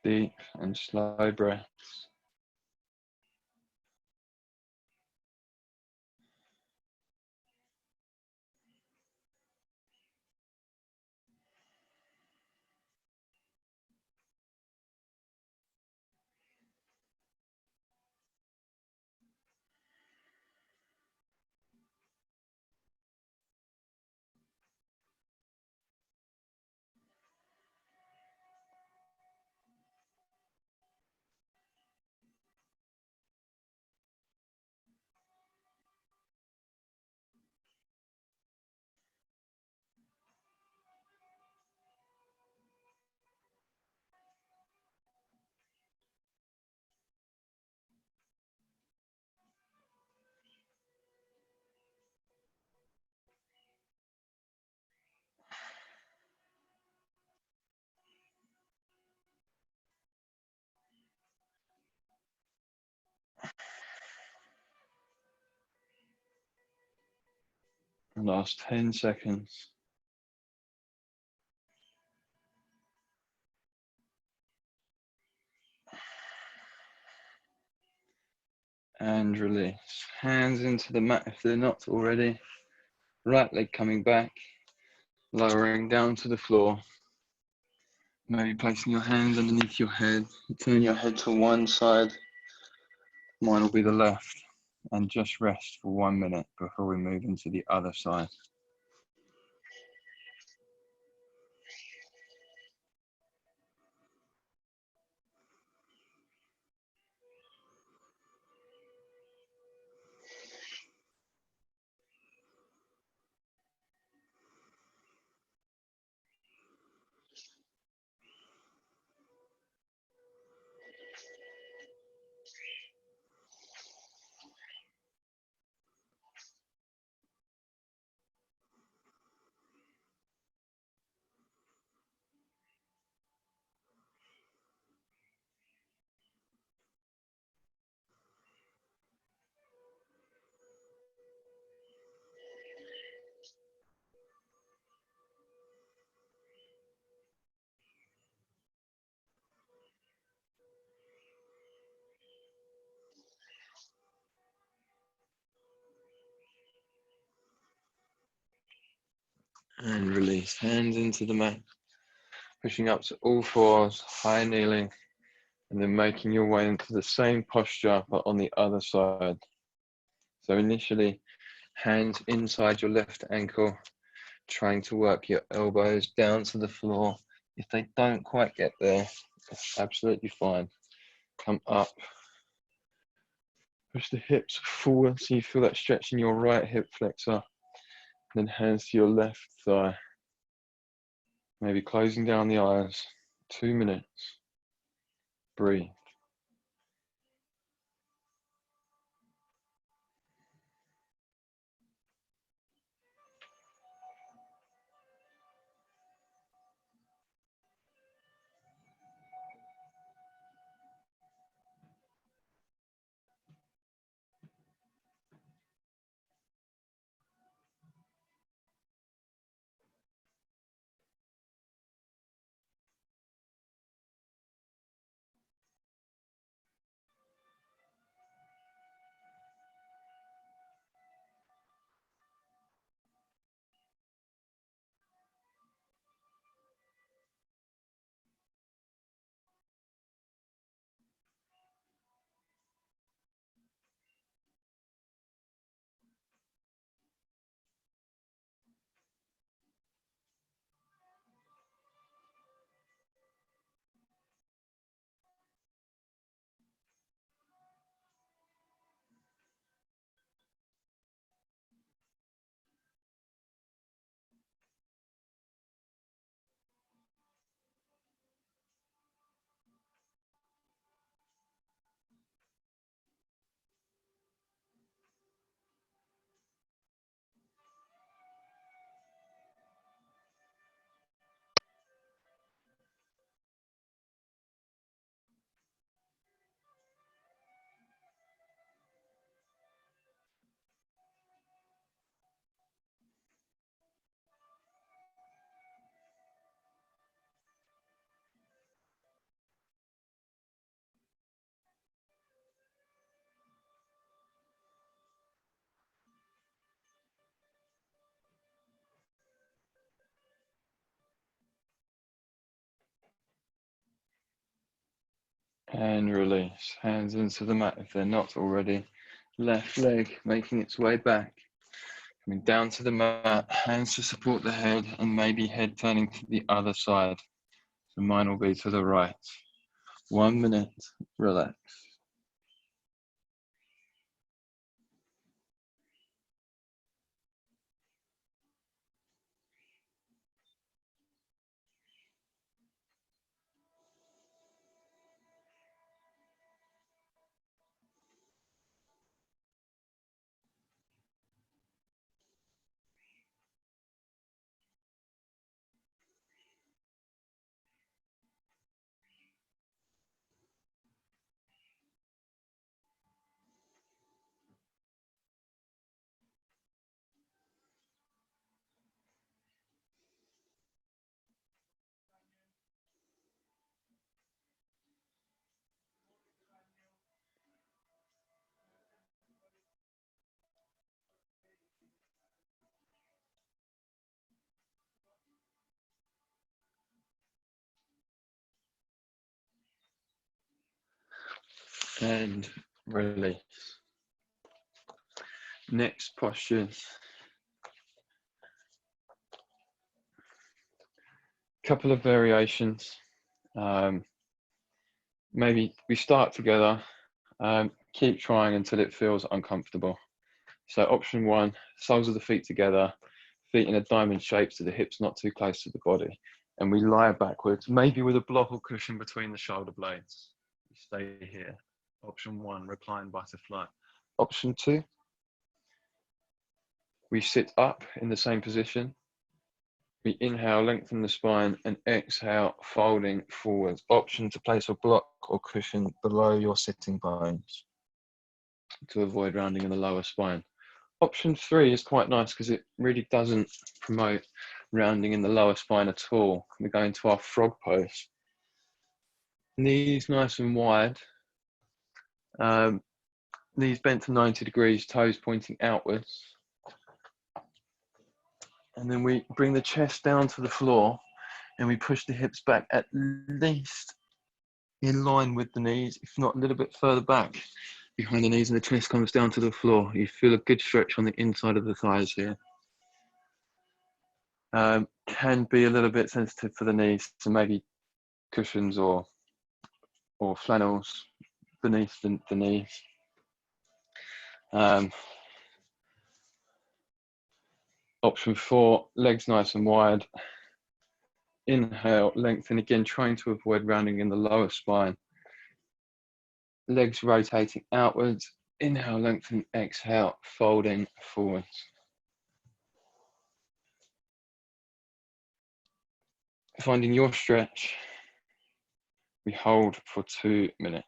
Speaker 1: Deep and slow breaths. Last 10 seconds. And release. Hands into the mat if they're not already. Right leg coming back, lowering down to the floor. Maybe placing your hands underneath your head. Turn your head to one side. Mine will be the left. and just rest for 1 minute before we move into the other side. And release, hands into the mat, pushing up to all fours, high kneeling, and then making your way into the same posture, but on the other side. So initially, hands inside your left ankle, trying to work your elbows down to the floor. If they don't quite get there, it's absolutely fine. Come up, push the hips forward so you feel that stretch in your right hip flexor. Then hands to your left thigh. Maybe closing down the eyes. 2 minutes. Breathe. And release. Hands into the mat if they're not already. Left leg making its way back. Coming down to the mat, hands to support the head, and maybe head turning to the other side. So mine will be to the right. 1 minute, relax. And release. Next postures. Couple of variations. Maybe we start together. Keep trying until it feels uncomfortable. So option 1, soles of the feet together, feet in a diamond shape so the hips not too close to the body. And we lie backwards, maybe with a block or cushion between the shoulder blades. We stay here. Option 1, recline butterfly. Option 2, we sit up in the same position. We inhale, lengthen the spine, and exhale, folding forwards. Option to place a block or cushion below your sitting bones to avoid rounding in the lower spine. Option 3 is quite nice because it really doesn't promote rounding in the lower spine at all. We go into our frog pose. Knees nice and wide. Knees bent to 90 degrees, toes pointing outwards. And then we bring the chest down to the floor and we push the hips back at least in line with the knees, if not a little bit further back behind the knees, and the chest comes down to the floor. You feel a good stretch on the inside of the thighs here. Can be a little bit sensitive for the knees, so maybe cushions or flannels beneath the knees. Option 4, legs nice and wide. Inhale, lengthen again, trying to avoid rounding in the lower spine. Legs rotating outwards. Inhale, lengthen, exhale, folding forwards. Finding your stretch, we hold for 2 minutes.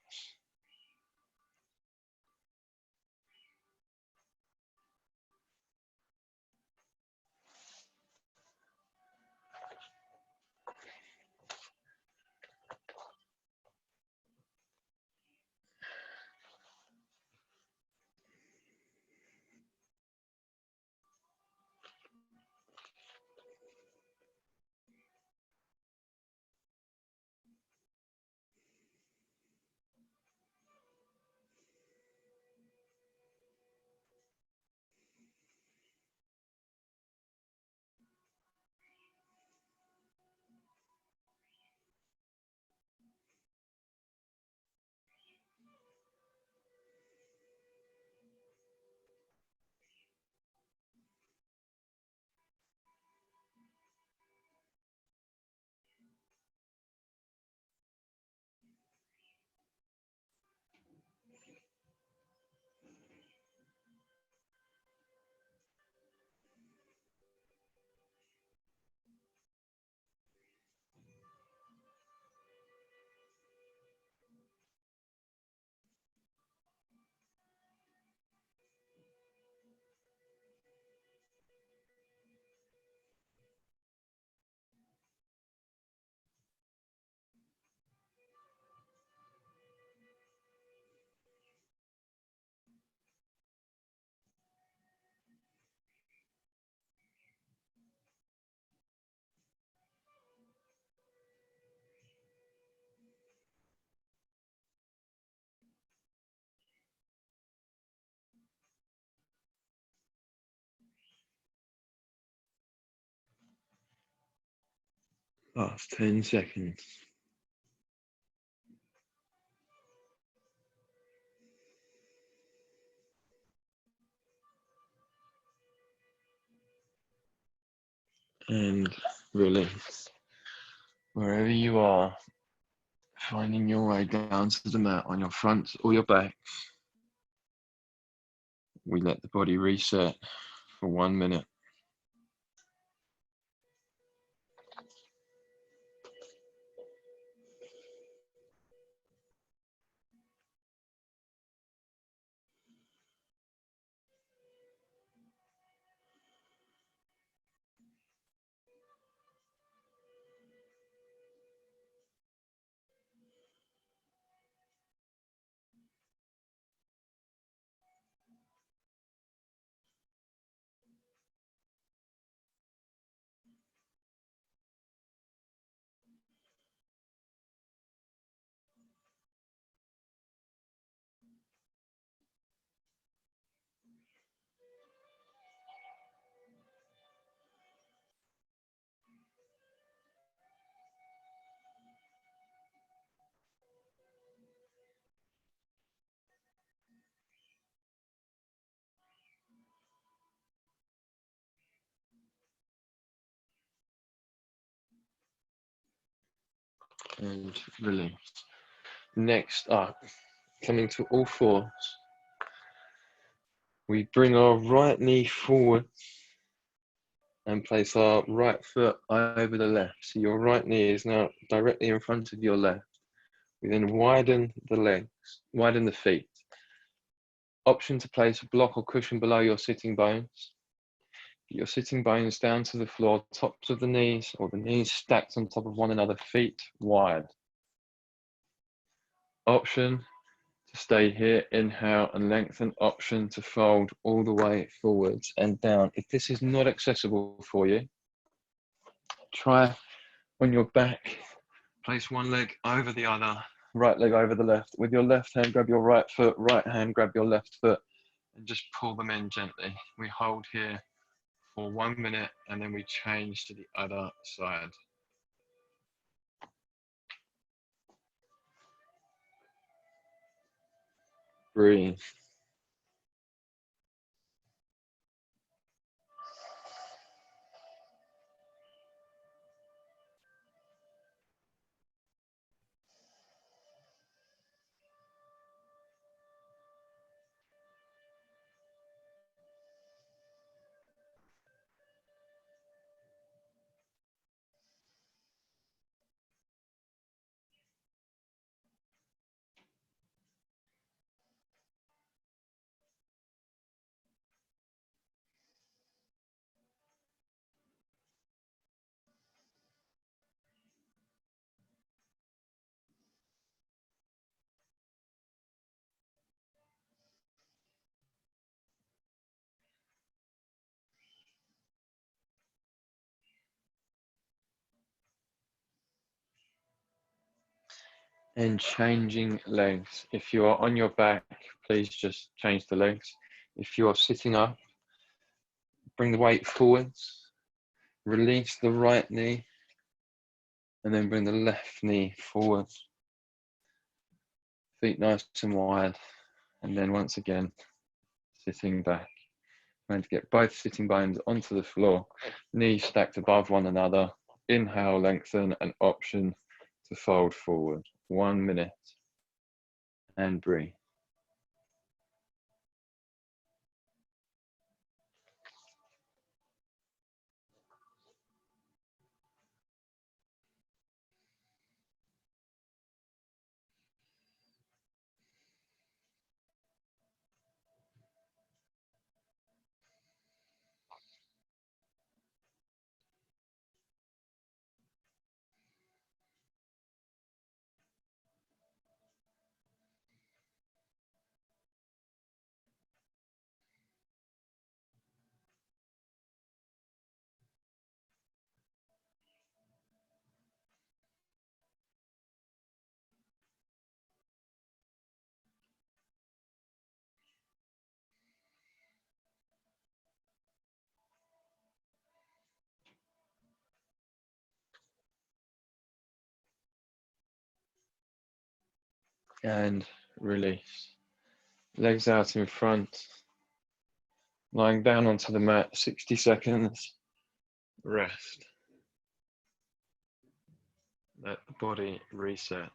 Speaker 1: Last 10 seconds. And release. Wherever you are, finding your way down to the mat on your front or your back. We let the body reset for 1 minute. and release. Next up, coming to all fours, we bring our right knee forward and place our right foot over the left. So your right knee is now directly in front of your left. We then widen the legs, widen the feet. Option to place a block or cushion below your sitting bones. Get your sitting bones down to the floor, tops of the knees, or the knees stacked on top of one another, feet wide. Option to stay here, inhale and lengthen. Option to fold all the way forwards and down. If this is not accessible for you, try on your back, place one leg over the other, right leg over the left. With your left hand, grab your right foot, right hand, grab your left foot, and just pull them in gently. We hold here for 1 minute and then we change to the other side. Breathe. And changing legs. If you are on your back, please just change the legs. If you are sitting up, bring the weight forwards, release the right knee, and then bring the left knee forward. Feet nice and wide, and then once again, sitting back. Trying to get both sitting bones onto the floor, knees stacked above one another. Inhale, lengthen, and option to fold forward. 1 minute, and breathe. And release. Legs out in front. Lying down onto the mat, 60 seconds. Rest. Let the body reset.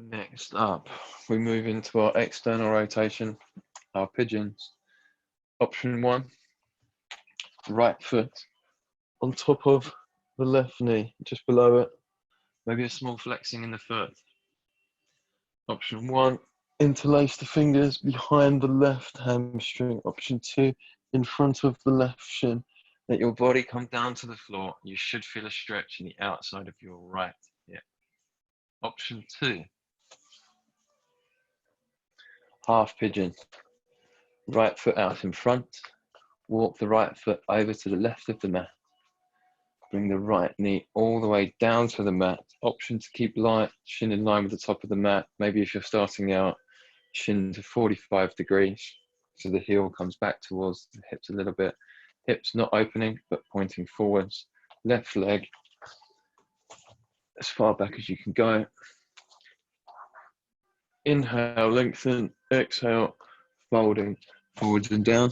Speaker 1: Next up, we move into our external rotation, our pigeons. Option 1, right foot on top of the left knee, just below it. Maybe a small flexing in the foot. Option 1, interlace the fingers behind the left hamstring. Option 2, in front of the left shin. Let your body come down to the floor. You should feel a stretch in the outside of your right hip. Option 2, half pigeon. Right foot out in front. Walk the right foot over to the left of the mat. Bring the right knee all the way down to the mat. Option to keep shin in line with the top of the mat. Maybe if you're starting out, shin to 45 degrees. So the heel comes back towards the hips a little bit. Hips not opening, but pointing forwards. Left leg as far back as you can go. Inhale, lengthen. Exhale, folding forwards and down.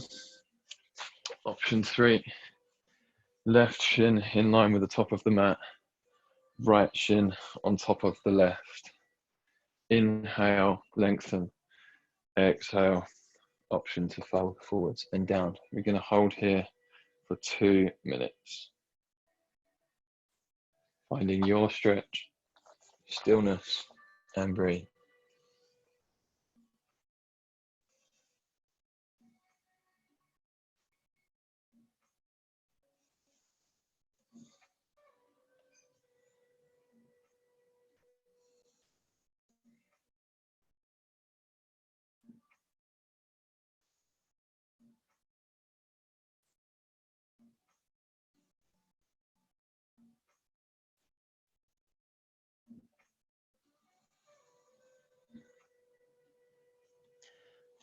Speaker 1: Option 3, left shin in line with the top of the mat. Right shin on top of the left. Inhale, lengthen. Exhale, option to fold forwards and down. We're going to hold here for 2 minutes. Finding your stretch, stillness, and breathe.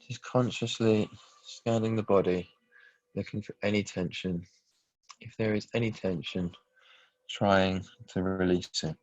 Speaker 1: Just consciously scanning the body, looking for any tension. If there is any tension, trying to release it.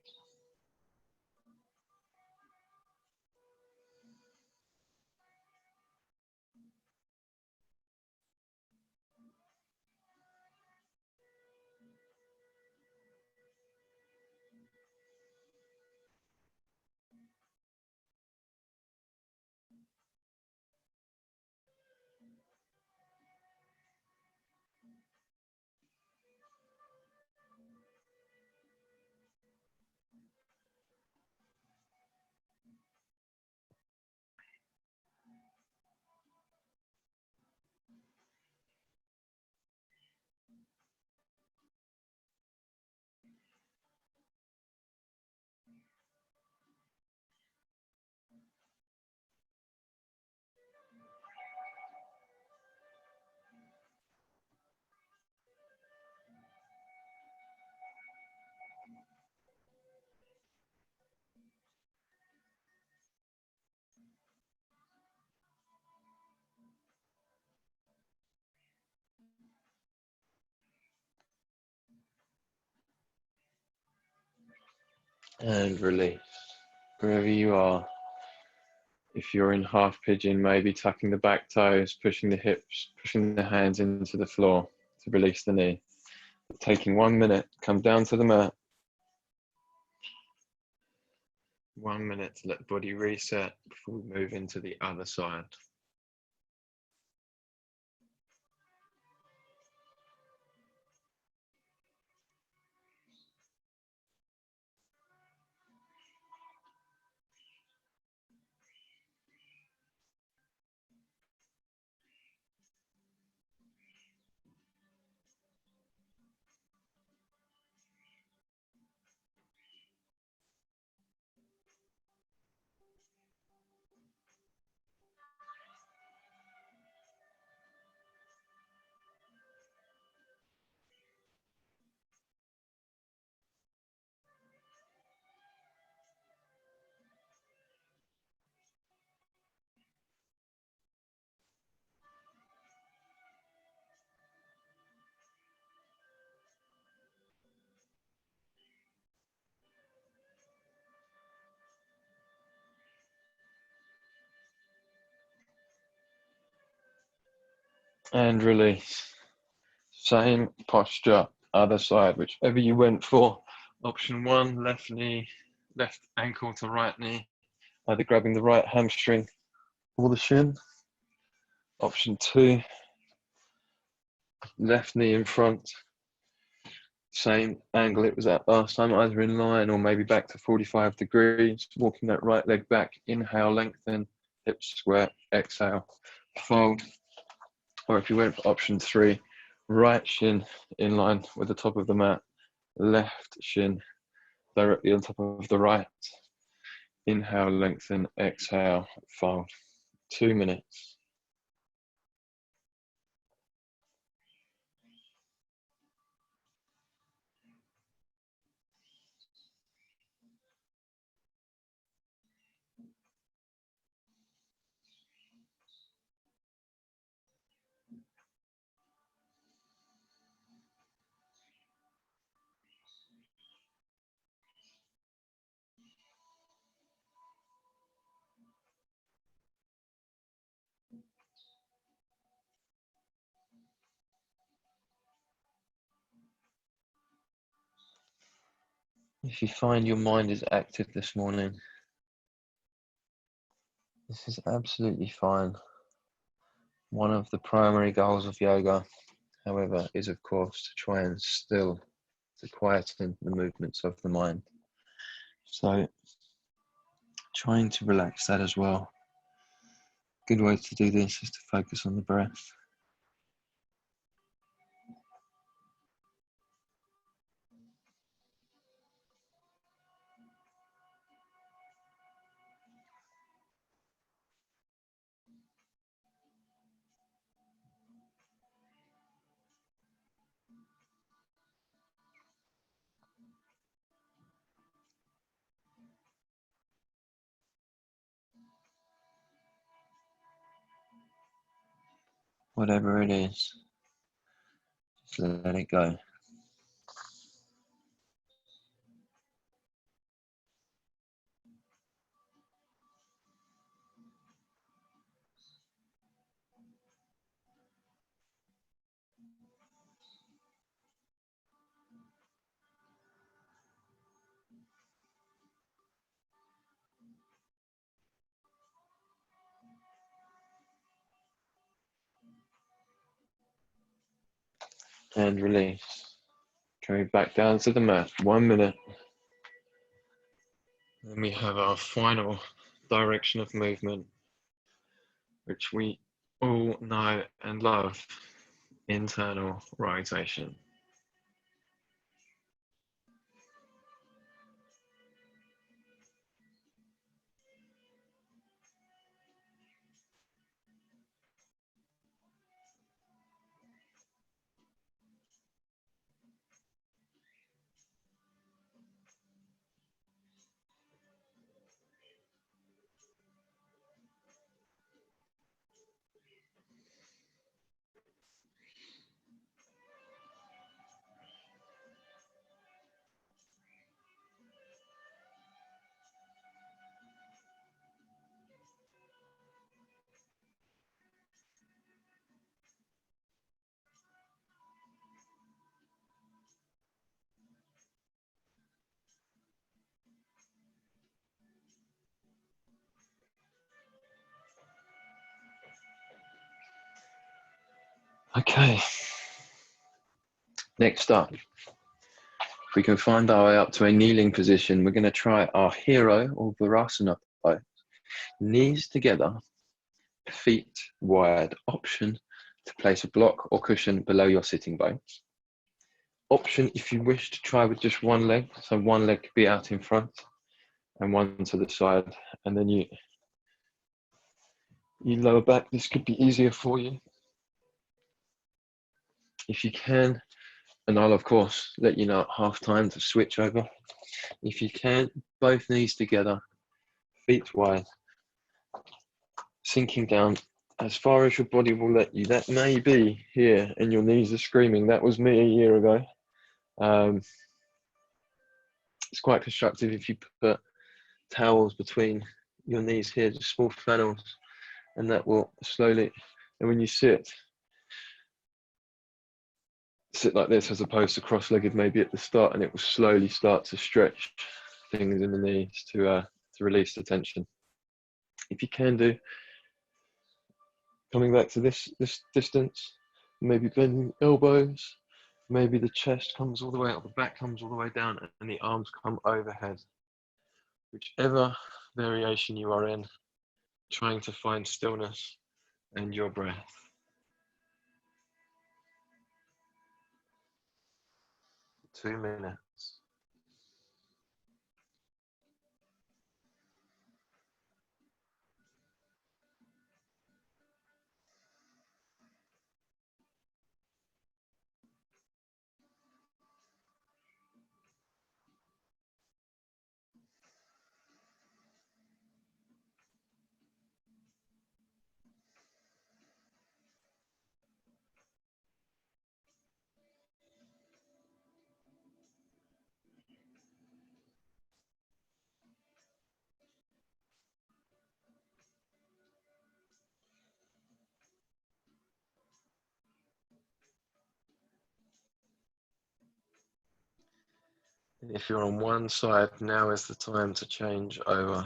Speaker 1: And release. Wherever you are. If you're in half pigeon, maybe tucking the back toes, pushing the hips, pushing the hands into the floor to release the knee. Taking 1 minute, come down to the mat. 1 minute to let the body reset before we move into the other side. And release. Same posture, other side, whichever you went for. Option 1, left knee, left ankle to right knee, either grabbing the right hamstring or the shin. Option 2, left knee in front, same angle it was at last time, either in line or maybe back to 45 degrees. Walking that right leg back, inhale, lengthen, hips square, exhale, fold. Or if you went for option 3, right shin in line with the top of the mat, left shin directly on top of the right. Inhale, lengthen, exhale, fold. 2 minutes. If you find your mind is active this morning, this is absolutely fine. One of the primary goals of yoga, however, is of course to try and still, to quieten the movements of the mind. So trying to relax that as well. Good way to do this is to focus on the breath. Whatever it is, just let it go. And release. Coming back down to the mat, 1 minute. Then we have our final direction of movement, which we all know and love, internal rotation. Okay, next up, if we can find our way up to a kneeling position, we're going to try our hero or Virasana pose. Knees together, feet wide. Option to place a block or cushion below your sitting bones. Option if you wish to try with just one leg, so one leg could be out in front and one to the side, and then you lower back. This could be easier for you if you can, and I'll of course let you know at half time to switch over. If you can, both knees together, feet wide, sinking down as far as your body will let you. That may be here and your knees are screaming. That was me a year ago. It's quite constructive if you put towels between your knees here, just small flannels, and that will slowly, and when you sit like this as opposed to cross-legged maybe at the start, and it will slowly start to stretch things in the knees to release the tension. If you can do, coming back to this distance, maybe bending elbows, Maybe the chest comes all the way up, the back comes all the way down, and the arms come overhead. Whichever variation you are in, trying to find stillness and your breath. For 2 minutes. If you're on one side, now is the time to change over.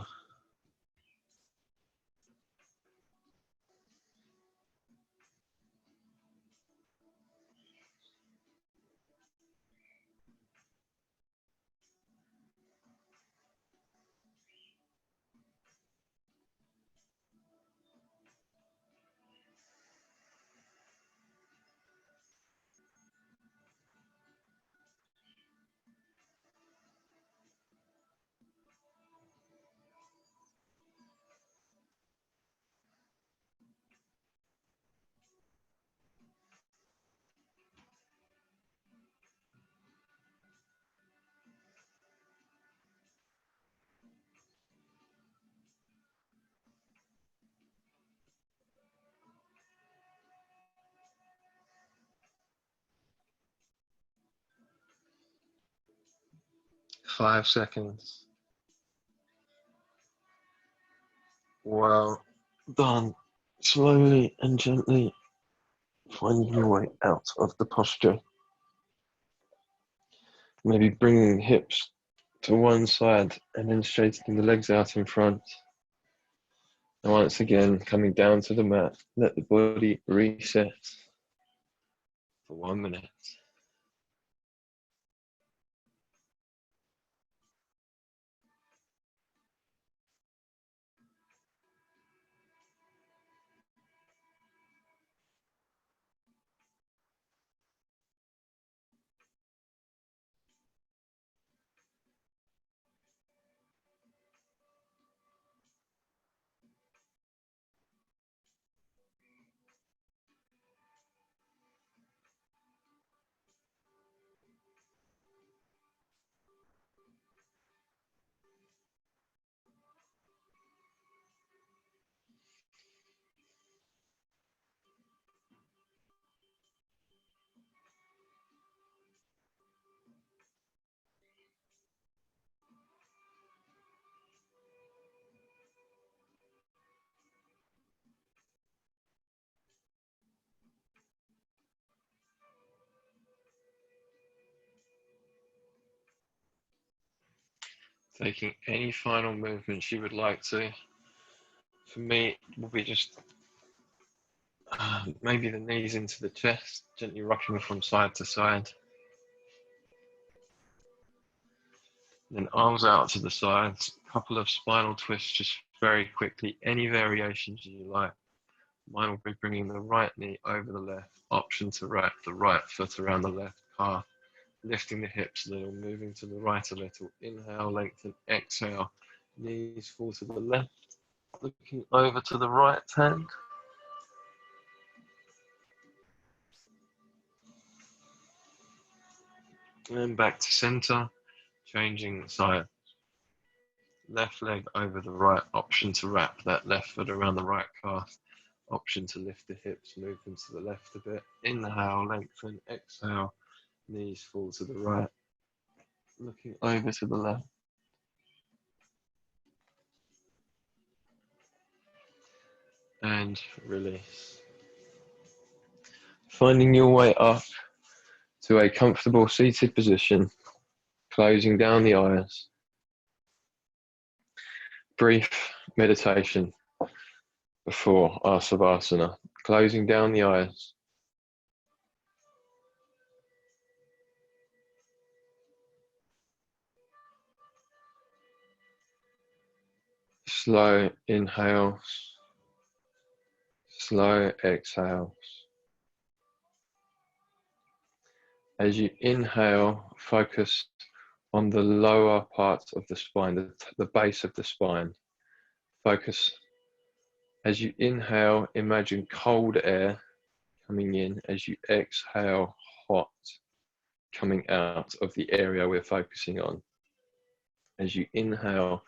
Speaker 1: Five seconds. Well done. Slowly and gently finding your way out of the posture. Maybe bringing the hips to one side and then straightening the legs out in front. And once again, coming down to the mat, let the body reset for 1 minute. Taking any final movements you would like to. For me, it will be just maybe the knees into the chest, gently rocking from side to side. Then arms out to the sides, a couple of spinal twists just very quickly, any variations you like. Mine will be bringing the right knee over the left, option to wrap the right foot around the left calf, lifting the hips a little, moving to the right a little. Inhale, lengthen, exhale, knees fall to the left, looking over to the right hand. And back to center, changing side. Left leg over the right, option to wrap that left foot around the right calf, option to lift the hips, move them to the left a bit. Inhale, lengthen, exhale, knees fall to the right, looking over to the left. And release. Finding your way up to a comfortable seated position, closing down the eyes. Brief meditation before our Savasana, closing down the eyes. Slow inhales, slow exhales. As you inhale, focus on the lower parts of the spine, the base of the spine. Focus. As you inhale, imagine cold air coming in. As you exhale, hot coming out of the area we're focusing on. As you inhale,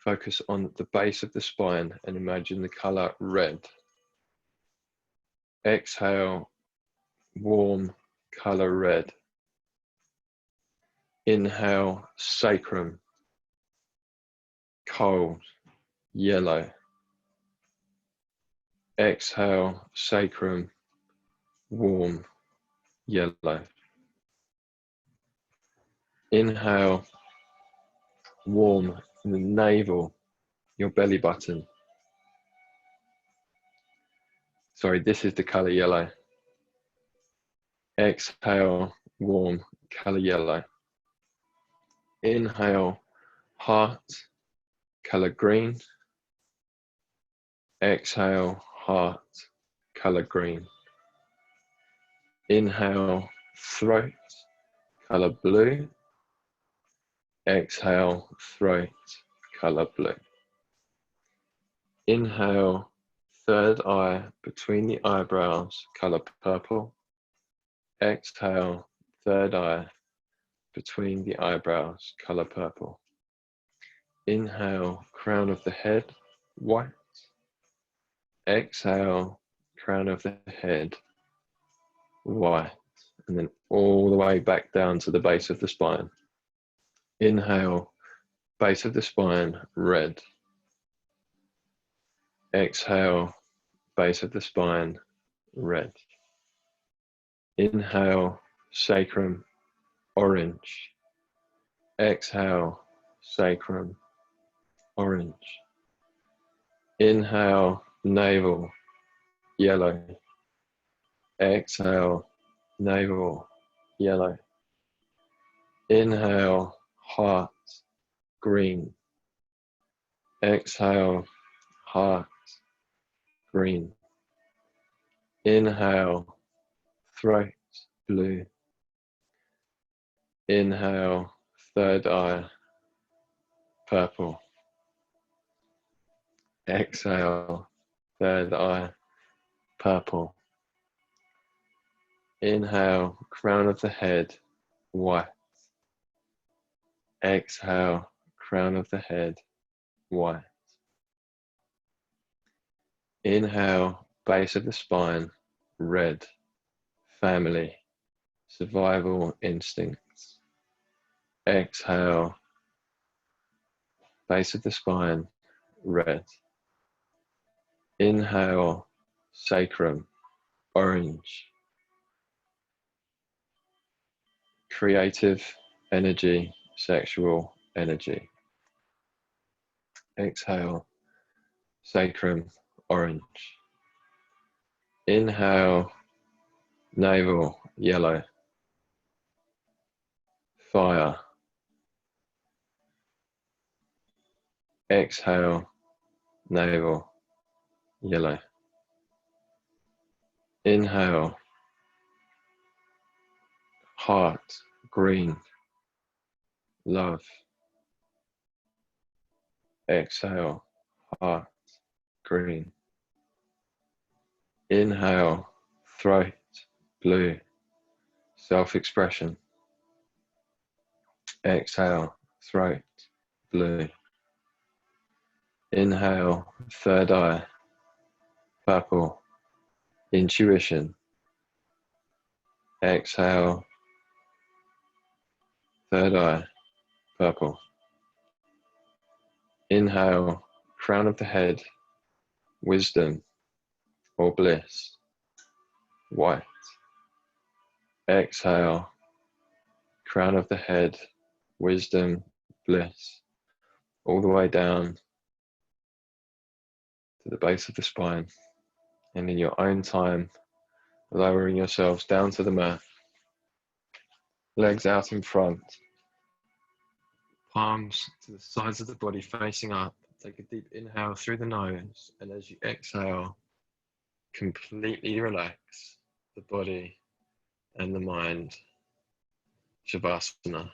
Speaker 1: focus on the base of the spine and imagine the color red. Exhale, warm color red. Inhale, sacrum, cold, yellow. Exhale, sacrum, warm, yellow. Inhale, warm in the navel, your belly button. Sorry, this is the color yellow. Exhale, warm, color yellow. Inhale, heart, color green. Exhale, heart, color green. Inhale, throat, color blue. Exhale, throat, color blue. Inhale, third eye between the eyebrows, color purple. Exhale, third eye between the eyebrows, color purple. Inhale, crown of the head, white. Exhale, crown of the head, white. And then all the way back down to the base of the spine. Inhale, base of the spine, red. Exhale, base of the spine, red. Inhale, sacrum, orange. Exhale, sacrum, orange. Inhale, navel, yellow. Exhale, navel, yellow. Inhale, heart, green. Exhale, heart, green. Inhale, throat, blue. Inhale, third eye, purple. Exhale, third eye, purple. Inhale, crown of the head, white. Exhale, crown of the head, white. Inhale, base of the spine, red. Family, survival instincts. Exhale, base of the spine, red. Inhale, sacrum, orange. Creative energy, sexual energy. Exhale, sacrum, orange. Inhale, navel, yellow. Fire. Exhale, navel, yellow. Inhale, heart, green, love. Exhale, heart, green. Inhale, throat, blue, self-expression. Exhale, throat, blue. Inhale, third eye, purple, intuition. Exhale, third eye, purple. Inhale, crown of the head, wisdom or bliss, white. Exhale, crown of the head, wisdom, bliss, all the way down to the base of the spine. And in your own time, lowering yourselves down to the mat, legs out in front, palms to the sides of the body facing up, Take a deep inhale through the nose, and as you exhale, completely relax the body and the mind. Shavasana.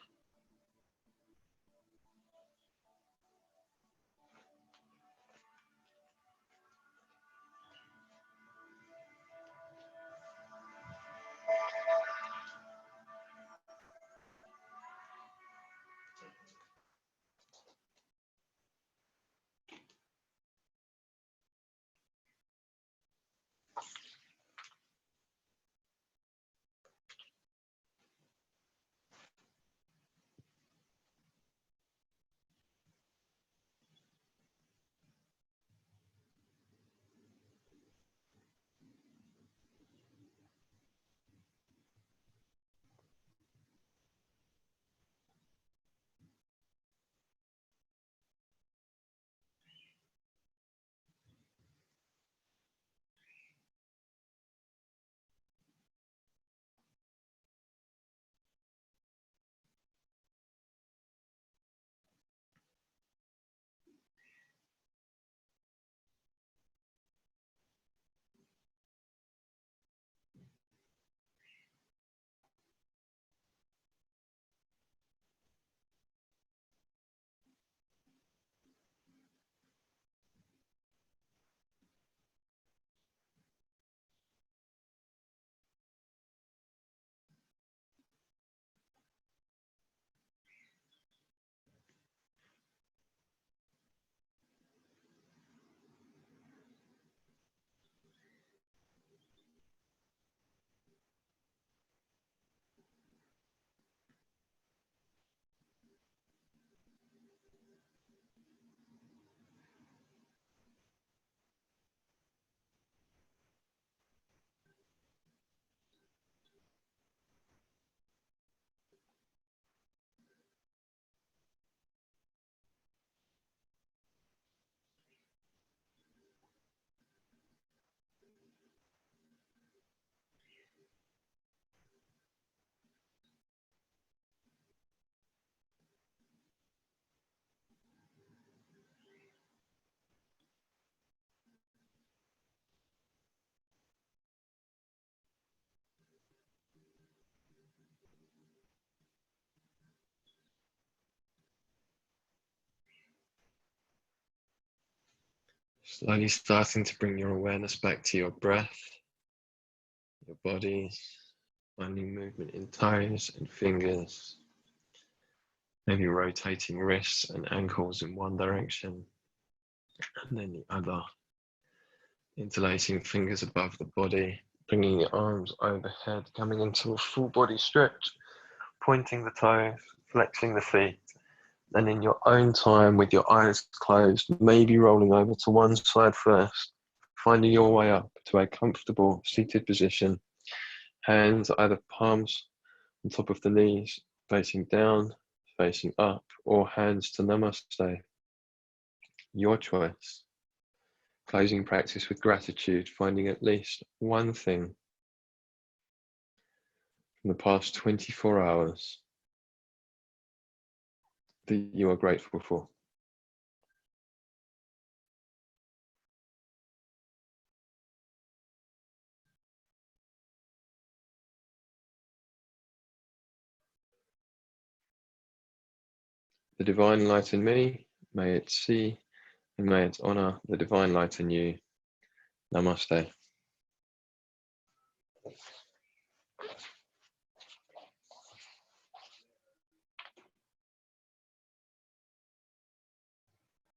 Speaker 1: Slowly starting to bring your awareness back to your breath, your body, finding movement in toes and fingers, maybe rotating wrists and ankles in one direction and then the other, interlacing fingers above the body, bringing your arms overhead, coming into a full body stretch, pointing the toes, flexing the feet, and in your own time with your eyes closed, maybe rolling over to one side first, finding your way up to a comfortable seated position, hands either palms on top of the knees, facing down, facing up, or hands to namaste. Your choice. Closing practice with gratitude, finding at least one thing from the past 24 hours that you are grateful for. The divine light in me, may it see and may it honor the divine light in you. Namaste.